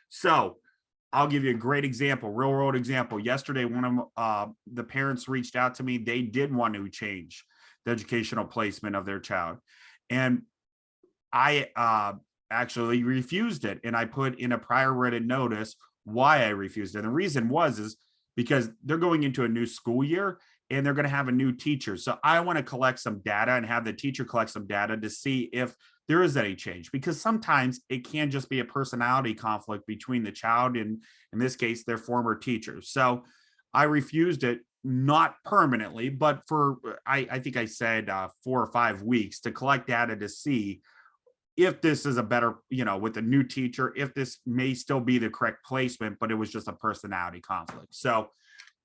So I'll give you a great example, real world example. Yesterday, one of the parents reached out to me. They did want to change the educational placement of their child. And I actually refused it. And I put in a prior written notice why I refused it. And the reason is because they're going into a new school year and they're going to have a new teacher. So I want to collect some data and have the teacher collect some data to see if there is any change, because sometimes it can just be a personality conflict between the child and, in this case, their former teachers. So I refused it, not permanently, but for, I think I said 4 or 5 weeks to collect data to see if this is a better, with a new teacher, if this may still be the correct placement, but it was just a personality conflict. So,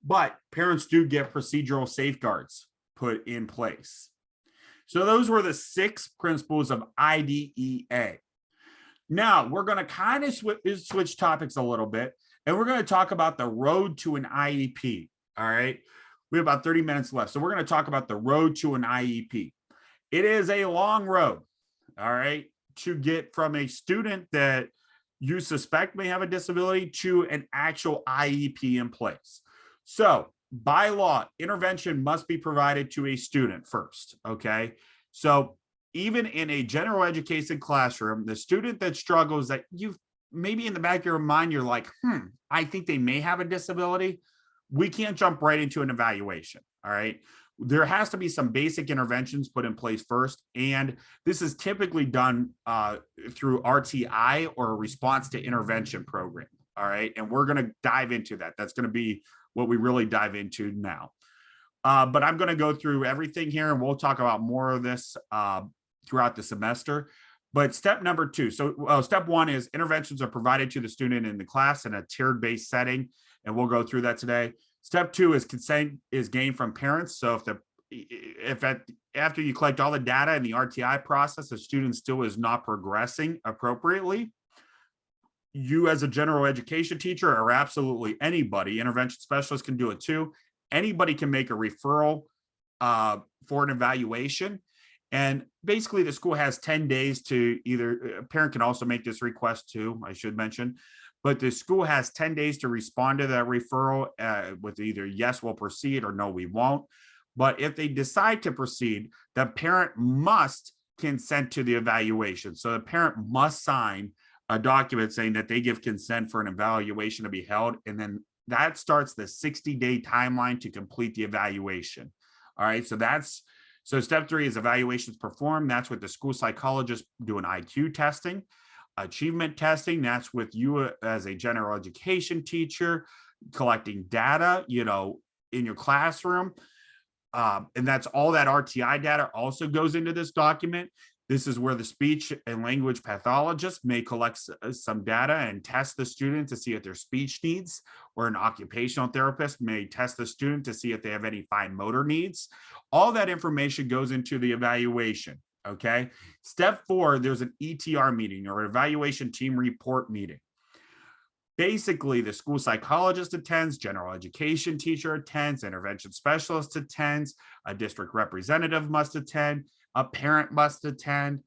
but parents do get procedural safeguards put in place. So those were the 6 principles of IDEA. Now we're going to kind of switch topics a little bit, and we're going to talk about the road to an IEP. All right. We have about 30 minutes left. So we're going to talk about the road to an IEP. It is a long road. All right. To get from a student that you suspect may have a disability to an actual IEP in place. So by law, intervention must be provided to a student first, okay? So even in a general education classroom, the student that struggles, that you've maybe in the back of your mind, you're like, I think they may have a disability. We can't jump right into an evaluation, all right? there has to be some basic interventions put in place first. And this is typically done through RTI, or a response to intervention program. All right. And we're going to dive into that. That's going to be what we really dive into now. But I'm going to go through everything here, and we'll talk about more of this throughout the semester. But step number 2. So step 1 is interventions are provided to the student in the class in a tiered-based setting. And we'll go through that today. Step 2 is consent is gained from parents. So after you collect all the data in the RTI process, the student still is not progressing appropriately, you as a general education teacher, or absolutely anybody, intervention specialist can do it too. Anybody can make a referral for an evaluation. And basically the school has 10 days to either, a parent can also make this request too, I should mention, but the school has 10 days to respond to that referral with either yes, we'll proceed, or no, we won't. But if they decide to proceed, the parent must consent to the evaluation. So the parent must sign a document saying that they give consent for an evaluation to be held. And then that starts the 60-day timeline to complete the evaluation. All right, so step 3 is evaluations performed. That's with the school psychologist doing IQ testing. Achievement testing, that's with you as a general education teacher collecting data, in your classroom. And that's all that RTI data also goes into this document. This is where the speech and language pathologist may collect some data and test the student to see if their speech needs, or an occupational therapist may test the student to see if they have any fine motor needs. All that information goes into the evaluation. Okay. Step 4, there's an ETR meeting, or evaluation team report meeting. Basically, the school psychologist attends, general education teacher attends, intervention specialist attends, a district representative must attend, a parent must attend.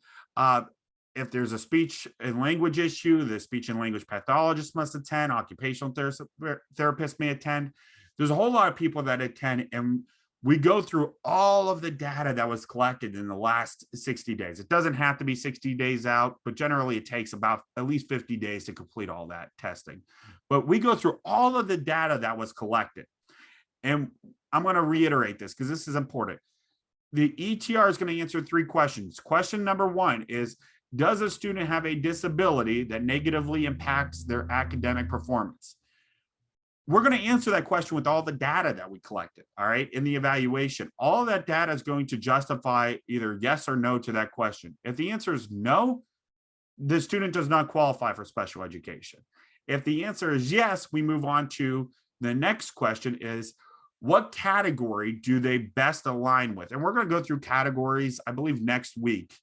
If there's a speech and language issue, the speech and language pathologist must attend, occupational therapist may attend. There's a whole lot of people that attend, and we go through all of the data that was collected in the last 60 days. It doesn't have to be 60 days out, but generally it takes about at least 50 days to complete all that testing. But we go through all of the data that was collected. And I'm going to reiterate this because this is important. The ETR is going to answer 3 questions. Question number 1 is, does a student have a disability that negatively impacts their academic performance? We're going to answer that question with all the data that we collected, all right, in the evaluation. All that data is going to justify either yes or no to that question. If the answer is no, the student does not qualify for special education. If the answer is yes, we move on to the next question is, what category do they best align with? And we're going to go through categories, I believe, next week.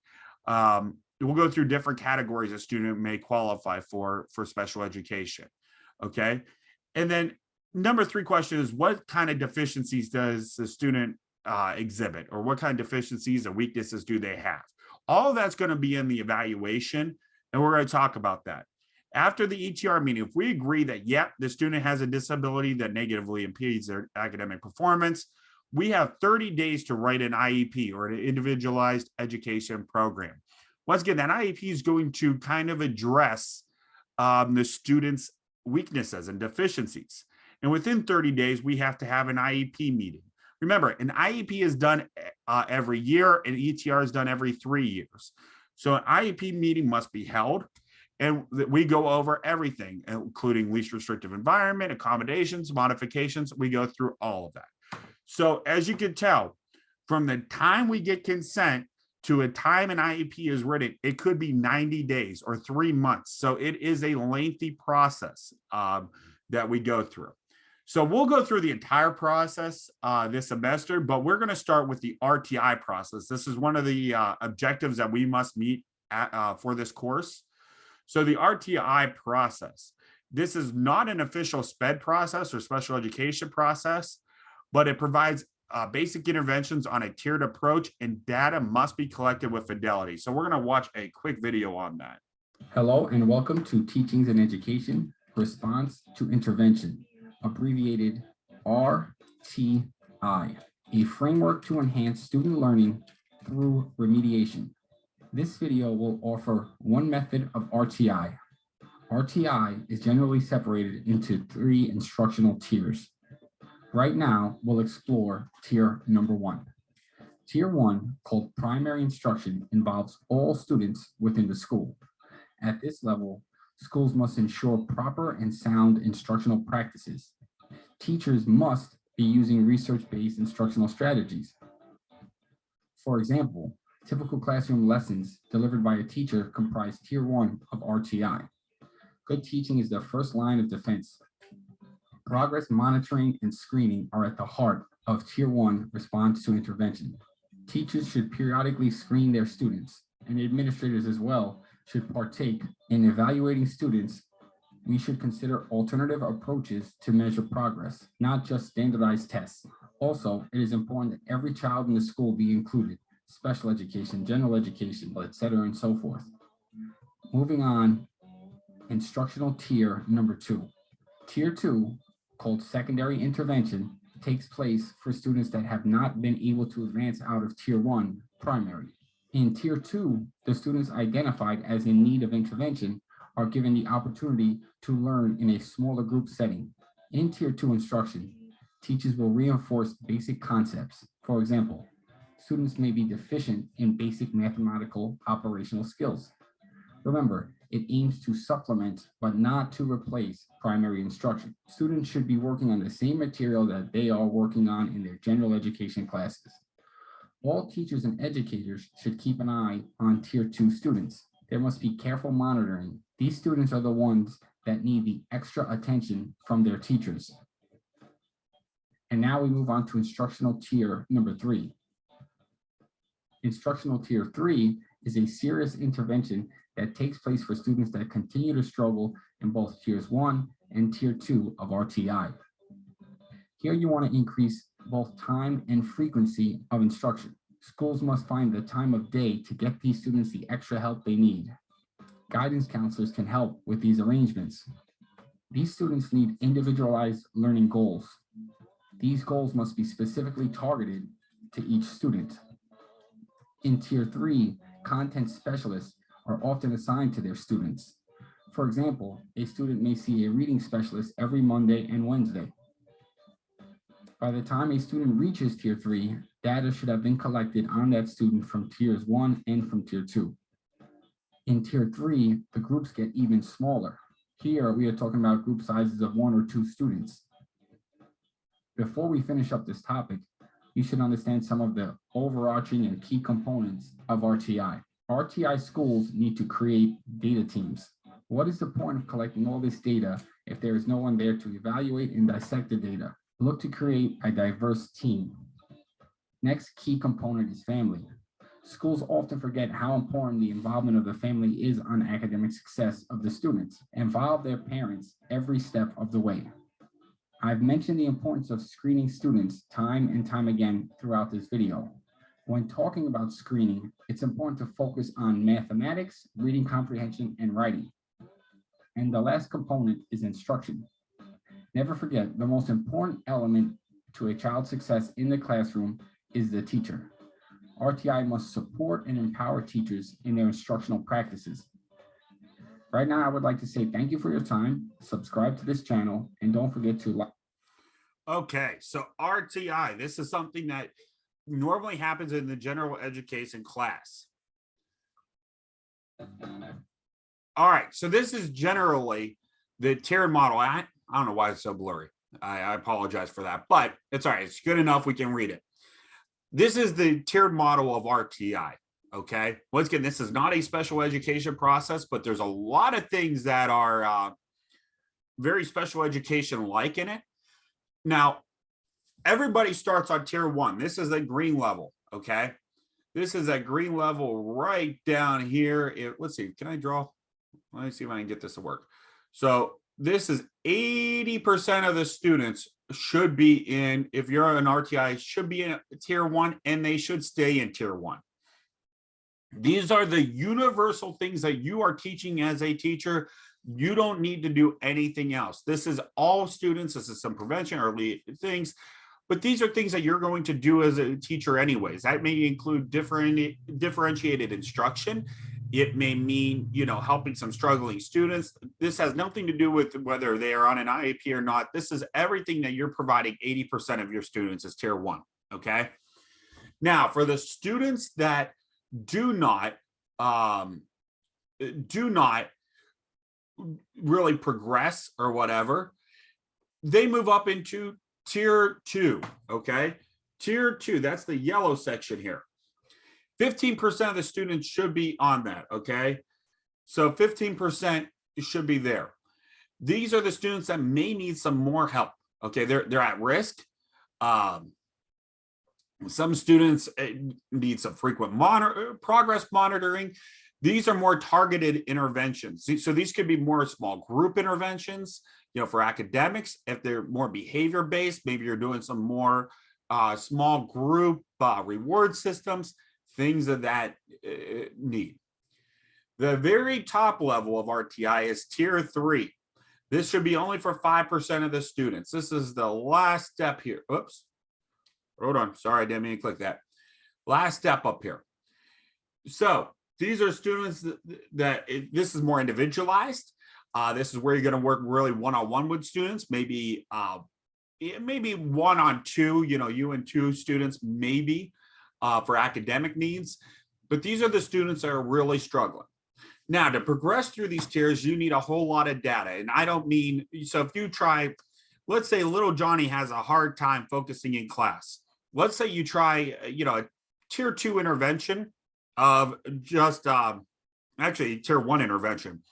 We'll go through different categories a student may qualify for special education, okay? And then number 3 question is, what kind of deficiencies does the student exhibit, or what kind of deficiencies or weaknesses do they have? All of that's going to be in the evaluation, and we're going to talk about that. After the ETR meeting, if we agree that, yep, the student has a disability that negatively impedes their academic performance, we have 30 days to write an IEP, or an individualized education program. Once again, that IEP is going to kind of address the student's weaknesses and deficiencies. And within 30 days, we have to have an IEP meeting. Remember, an IEP is done every year, and ETR is done every 3 years. So an IEP meeting must be held, and we go over everything, including least restrictive environment, accommodations, modifications. We go through all of that. So as you can tell, from the time we get consent to a time an IEP is written, it could be 90 days or 3 months. So it is a lengthy process that we go through. So we'll go through the entire process this semester, but we're going to start with the RTI process. This is one of the objectives that we must meet for this course. So the RTI process, this is not an official SPED process or special education process, but it provides basic interventions on a tiered approach, and data must be collected with fidelity. So we're going to watch a quick video on that. Hello and welcome to Teachings in Education, Response to Intervention, abbreviated RTI, a framework to enhance student learning through remediation. This video will offer one method of RTI. RTI is generally separated into 3 instructional tiers. Right now, we'll explore tier number 1. Tier 1, called primary instruction, involves all students within the school. At this level, schools must ensure proper and sound instructional practices. Teachers must be using research-based instructional strategies. For example, typical classroom lessons delivered by a teacher comprise tier 1 of RTI. Good teaching is the first line of defense. Progress monitoring and screening are at the heart of tier 1 response to intervention. Teachers should periodically screen their students, and administrators as well should partake in evaluating students. We should consider alternative approaches to measure progress, not just standardized tests. Also, it is important that every child in the school be included, special education, general education, etc., and so forth. Moving on, instructional tier number 2. Tier 2, called secondary intervention, takes place for students that have not been able to advance out of tier 1 primary. In tier 2, the students identified as in need of intervention are given the opportunity to learn in a smaller group setting. In tier 2 instruction, teachers will reinforce basic concepts. For example, students may be deficient in basic mathematical operational skills. Remember, it aims to supplement but not to replace primary instruction. Students should be working on the same material that they are working on in their general education classes. All teachers and educators should keep an eye on tier 2 students. There must be careful monitoring. These students are the ones that need the extra attention from their teachers. And now we move on to instructional tier number 3. Instructional tier 3 is a serious intervention that takes place for students that continue to struggle in both tiers 1 and tier 2 of RTI. Here you want to increase both time and frequency of instruction. Schools must find the time of day to get these students the extra help they need. Guidance counselors can help with these arrangements. These students need individualized learning goals. These goals must be specifically targeted to each student. In tier 3, content specialists are often assigned to their students. For example, a student may see a reading specialist every Monday and Wednesday. By the time a student reaches tier 3, data should have been collected on that student from tiers 1 and from tier 2. In tier 3, the groups get even smaller. Here, we are talking about group sizes of 1 or 2 students. Before we finish up this topic, you should understand some of the overarching and key components of RTI. RTI schools need to create data teams. What is the point of collecting all this data if there is no one there to evaluate and dissect the data? Look to create a diverse team. Next key component is family. Schools often forget how important the involvement of the family is on academic success of the students. Involve their parents every step of the way. I've mentioned the importance of screening students time and time again throughout this video. When talking about screening, it's important to focus on mathematics, reading comprehension, and writing. And the last component is instruction. Never forget, the most important element to a child's success in the classroom is the teacher. RTI must support and empower teachers in their instructional practices. Right now, I would like to say thank you for your time, subscribe to this channel, and don't forget to like. Okay, so RTI, this is something that normally happens in the general education class. All right, so this is generally the tiered model. I don't know why it's so blurry. I apologize for that, but it's all right. It's good enough. We can read it. This is the tiered model of RTI. Okay. Once again, this is not a special education process, but there's a lot of things that are very special education like in it. Now, everybody starts on tier 1. This is a green level. Okay. This is a green level right down here. Let's see. Can I draw? Let me see if I can get this to work. So this is 80% of the students should be in, if you're an RTI, should be in tier 1, and they should stay in tier 1. These are the universal things that you are teaching as a teacher. You don't need to do anything else. This is all students. This is some prevention, early things, but these are things that you're going to do as a teacher anyways. That may include differentiated instruction. It may mean, helping some struggling students. This has nothing to do with whether they are on an IEP or not. This is everything that you're providing 80% of your students is tier 1, okay? Now, for the students that do not really progress or whatever, they move up into tier 2, okay? Tier 2, that's the yellow section here. 15% of the students should be on that, okay? So 15% should be there. These are the students that may need some more help, okay? They're at risk. Some students need some frequent progress monitoring. These are more targeted interventions. So these could be more small group interventions, for academics. If they're more behavior-based, maybe you're doing some more small group reward systems, things of that need. The very top level of RTI is tier 3. This should be only for 5% of the students. This is the last step here. Oops. Hold on. Sorry, I didn't mean to click that. Last step up here. So these are students that this is more individualized. This is where you're going to work really one-on-one with students, maybe one-on-two, you and two students, maybe for academic needs. But these are the students that are really struggling. Now, to progress through these tiers, you need a whole lot of data. And I don't mean, so if you try, let's say little Johnny has a hard time focusing in class. Let's say you try, a tier 2 intervention of just, actually tier 1 intervention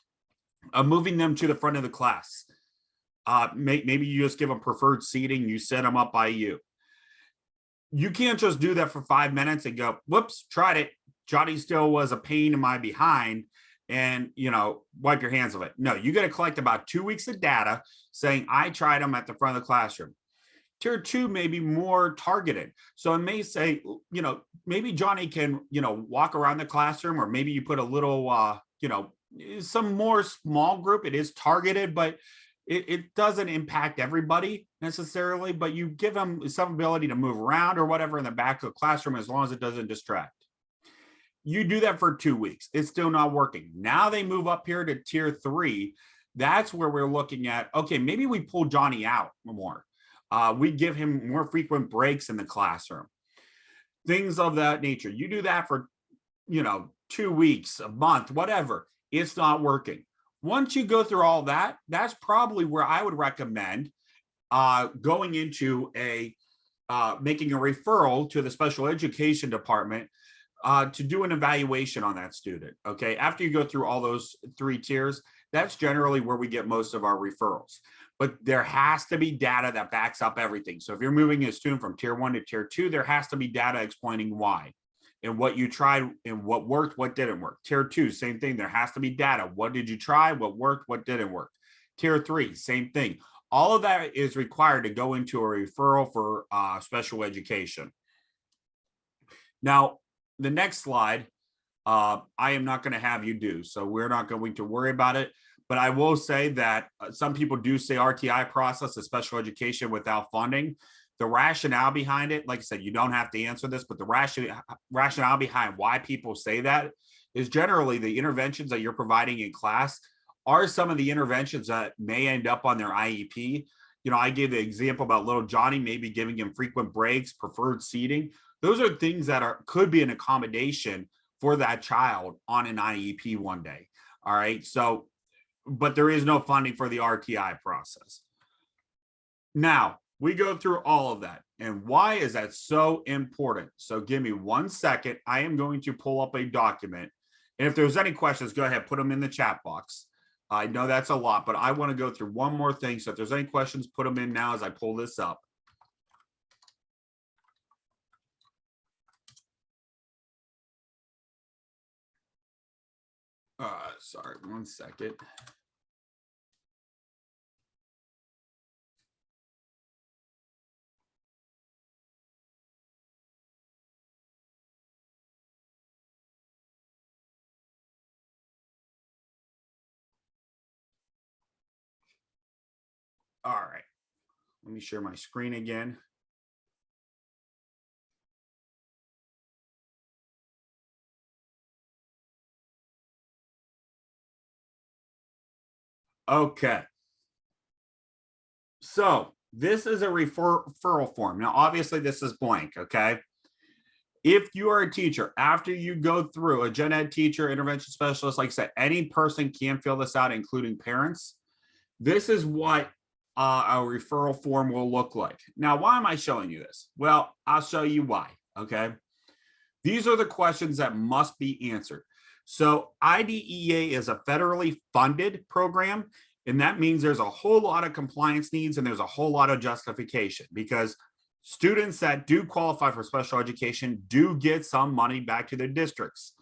of moving them to the front of the class. Maybe you just give them preferred seating, you set them up by you. You can't just do that for 5 minutes and go, whoops, tried it. Johnny still was a pain in my behind and, wipe your hands of it. No, you got to collect about 2 weeks of data saying, I tried them at the front of the classroom. Tier 2 may be more targeted. So it may say, maybe Johnny can, walk around the classroom, or maybe you put a little, some more small group. It is targeted, but it doesn't impact everybody necessarily, but you give them some ability to move around or whatever in the back of the classroom, as long as it doesn't distract. You do that for 2 weeks. It's still not working. Now they move up here to tier 3. That's where we're looking at, okay, maybe we pull Johnny out more. We give him more frequent breaks in the classroom. Things of that nature. You do that for, 2 weeks, a month, whatever. It's not working. Once you go through all that, that's probably where I would recommend going into making a referral to the special education department to do an evaluation on that student. Okay, after you go through all those 3 tiers, that's generally where we get most of our referrals. But there has to be data that backs up everything. So if you're moving a student from tier 1 to tier 2, there has to be data explaining why and what you tried and what worked, what didn't work. Tier 2, same thing. There has to be data. What did you try? What worked? What didn't work? Tier 3, same thing. All of that is required to go into a referral for special education. Now, the next slide, I am not going to have you do, so we're not going to worry about it. But I will say that some people do say RTI process is special education without funding. The rationale behind it, like I said, you don't have to answer this, but the rationale behind why people say that is generally the interventions that you're providing in class are some of the interventions that may end up on their IEP. I gave the example about little Johnny, maybe giving him frequent breaks, preferred seating. Those are things that could be an accommodation for that child on an IEP one day. All right. So, but there is no funding for the RTI process. Now, we go through all of that. And why is that so important? So give me 1 second. I am going to pull up a document. And if there's any questions, go ahead, put them in the chat box. I know that's a lot, but I want to go through one more thing. So if there's any questions, put them in now as I pull this up. Sorry, 1 second. All right, let me share my screen again. Okay. So this is a referral form. Now, obviously, this is blank. Okay. If you are a teacher, after you go through a gen ed teacher, intervention specialist, like I said, any person can fill this out, including parents. This is what a referral form will look like. Now, why am I showing you this? Well, I'll show you why. Okay. These are the questions that must be answered. So IDEA is a federally funded program, and that means there's a whole lot of compliance needs and there's a whole lot of justification because students that do qualify for special education do get some money back to their districts.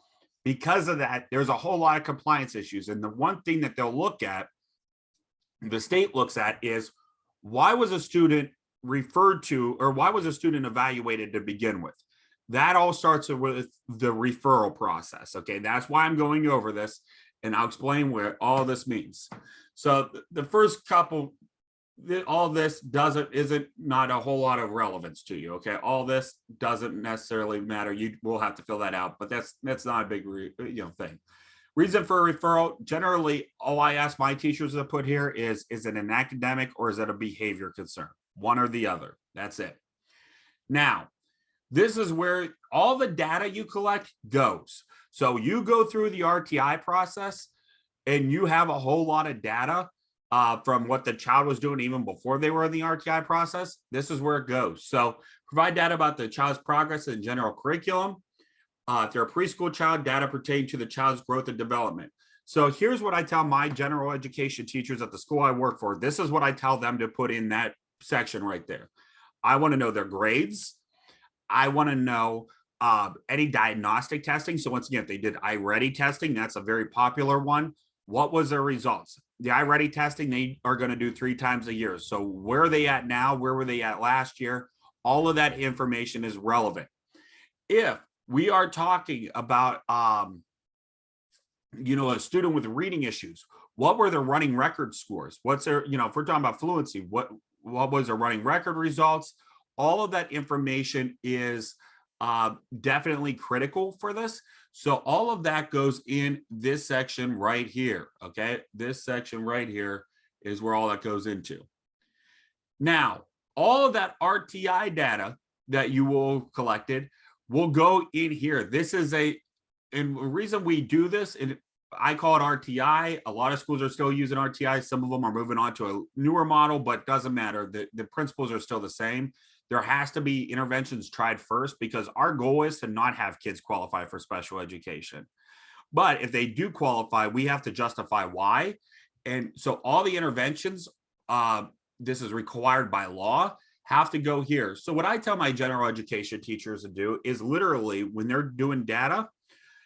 Because of that, there's a whole lot of compliance issues. And the one thing that they'll look at, the state looks at, is why was a student referred to, or why was a student evaluated to begin with? That all starts with the referral process. Okay, that's why I'm going over this, and I'll explain what all this means. So the first couple, all this isn't not a whole lot of relevance to you. Okay, all this doesn't necessarily matter. You will have to fill that out, but that's not a big thing. Reason for a referral, generally, all I ask my teachers to put here is it an academic or is it a behavior concern? One or the other. That's it. Now, this is where all the data you collect goes. So you go through the RTI process and you have a whole lot of data from what the child was doing even before they were in the RTI process. This is where it goes. So provide data about the child's progress in general curriculum. If they're a preschool child, data pertaining to the child's growth and development. So here's what I tell my general education teachers at the school I work for. This is what I tell them to put in that section right there. I want to know their grades. I want to know any diagnostic testing. So once again, if they did iReady testing, that's a very popular one. What was their results? The iReady testing, they are going to do 3 times a year. So where are they at now? Where were they at last year? All of that information is relevant. If we are talking about, a student with reading issues, what were their running record scores? What's their, if we're talking about fluency, what was their running record results? All of that information is definitely critical for this. So all of that goes in this section right here. Okay. This section right here is where all that goes into. Now, all of that RTI data that you will collected will go in here. This is and the reason we do this, and I call it RTI. A lot of schools are still using RTI. Some of them are moving on to a newer model, but doesn't matter. The principles are still the same. There has to be interventions tried first because our goal is to not have kids qualify for special education. But if they do qualify, we have to justify why. And so all the interventions, this is required by law, have to go here. So what I tell my general education teachers to do is literally when they're doing data,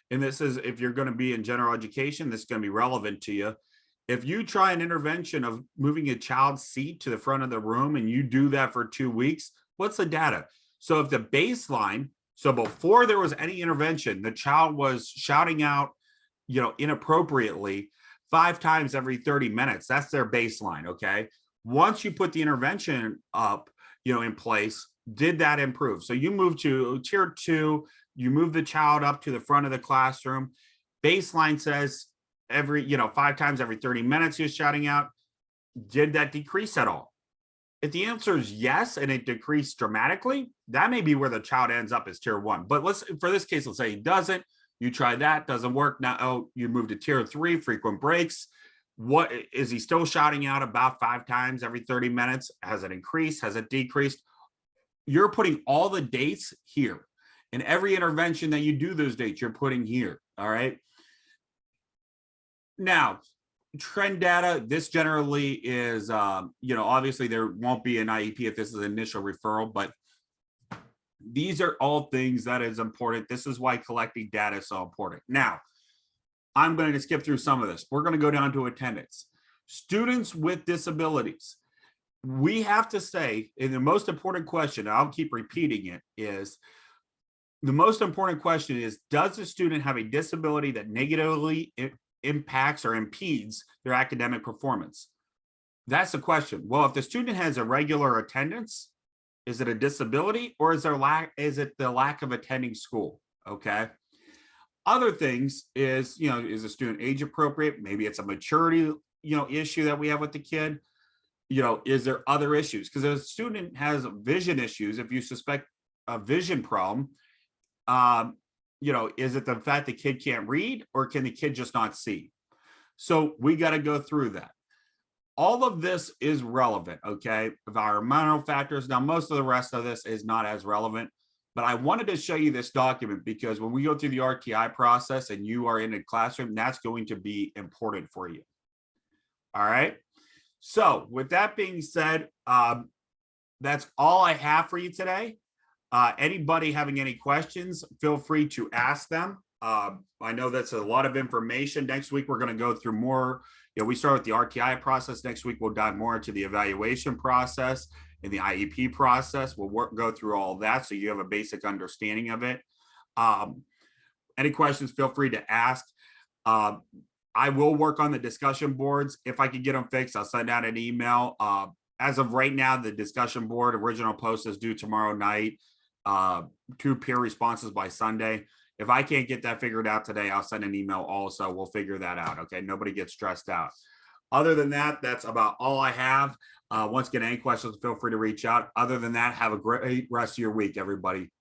and this is if you're going to be in general education, this is going to be relevant to you. If you try an intervention of moving a child's seat to the front of the room and you do that for 2 weeks, what's the data? So if the baseline, so before there was any intervention, the child was shouting out, inappropriately 5 times every 30 minutes, that's their baseline. Okay. Once you put the intervention up, in place, did that improve? So you move to tier 2, you move the child up to the front of the classroom. Baseline says every, 5 times every 30 minutes you're shouting out. Did that decrease at all? If the answer is yes, and it decreased dramatically, that may be where the child ends up as tier 1. But for this case, let's say he doesn't. You try that, doesn't work. Now, you move to tier 3, frequent breaks. What is he still shouting out about 5 times every 30 minutes? Has it increased? Has it decreased? You're putting all the dates here. And every intervention that you do those dates, you're putting here. All right. Now, trend data, this generally is, obviously there won't be an IEP if this is an initial referral, but these are all things that is important. This is why collecting data is so important. Now, I'm going to skip through some of this. We're going to go down to attendance. Students with disabilities. We have to say, and the most important question, I'll keep repeating it, is the most important question is, does the student have a disability that negatively impacts or impedes their academic performance? That's the question. Well, if the student has irregular attendance, is it a disability or is it the lack of attending school? Okay. Other things is, is a student age appropriate? Maybe it's a maturity, issue that we have with the kid? Is there other issues? Because if a student has vision issues, if you suspect a vision problem, is it the fact the kid can't read, or can the kid just not see? So we got to go through that. All of this is relevant, okay? Environmental factors. Now, most of the rest of this is not as relevant, but I wanted to show you this document because when we go through the RTI process and you are in a classroom, that's going to be important for you. All right. So with that being said, that's all I have for you today. Anybody having any questions, feel free to ask them. I know that's a lot of information. Next week, we're going to go through more. We start with the RTI process. Next week, we'll dive more into the evaluation process and the IEP process. We'll go through all of that so you have a basic understanding of it. Any questions, feel free to ask. I will work on the discussion boards. If I can get them fixed, I'll send out an email. As of right now, the discussion board original post is due tomorrow night. 2 peer responses by Sunday. If I can't get that figured out today, I'll send an email also. We'll figure that out. Okay. Nobody gets stressed out. Other than that, that's about all I have. Once again, any questions, feel free to reach out. Other than that, have a great rest of your week, everybody.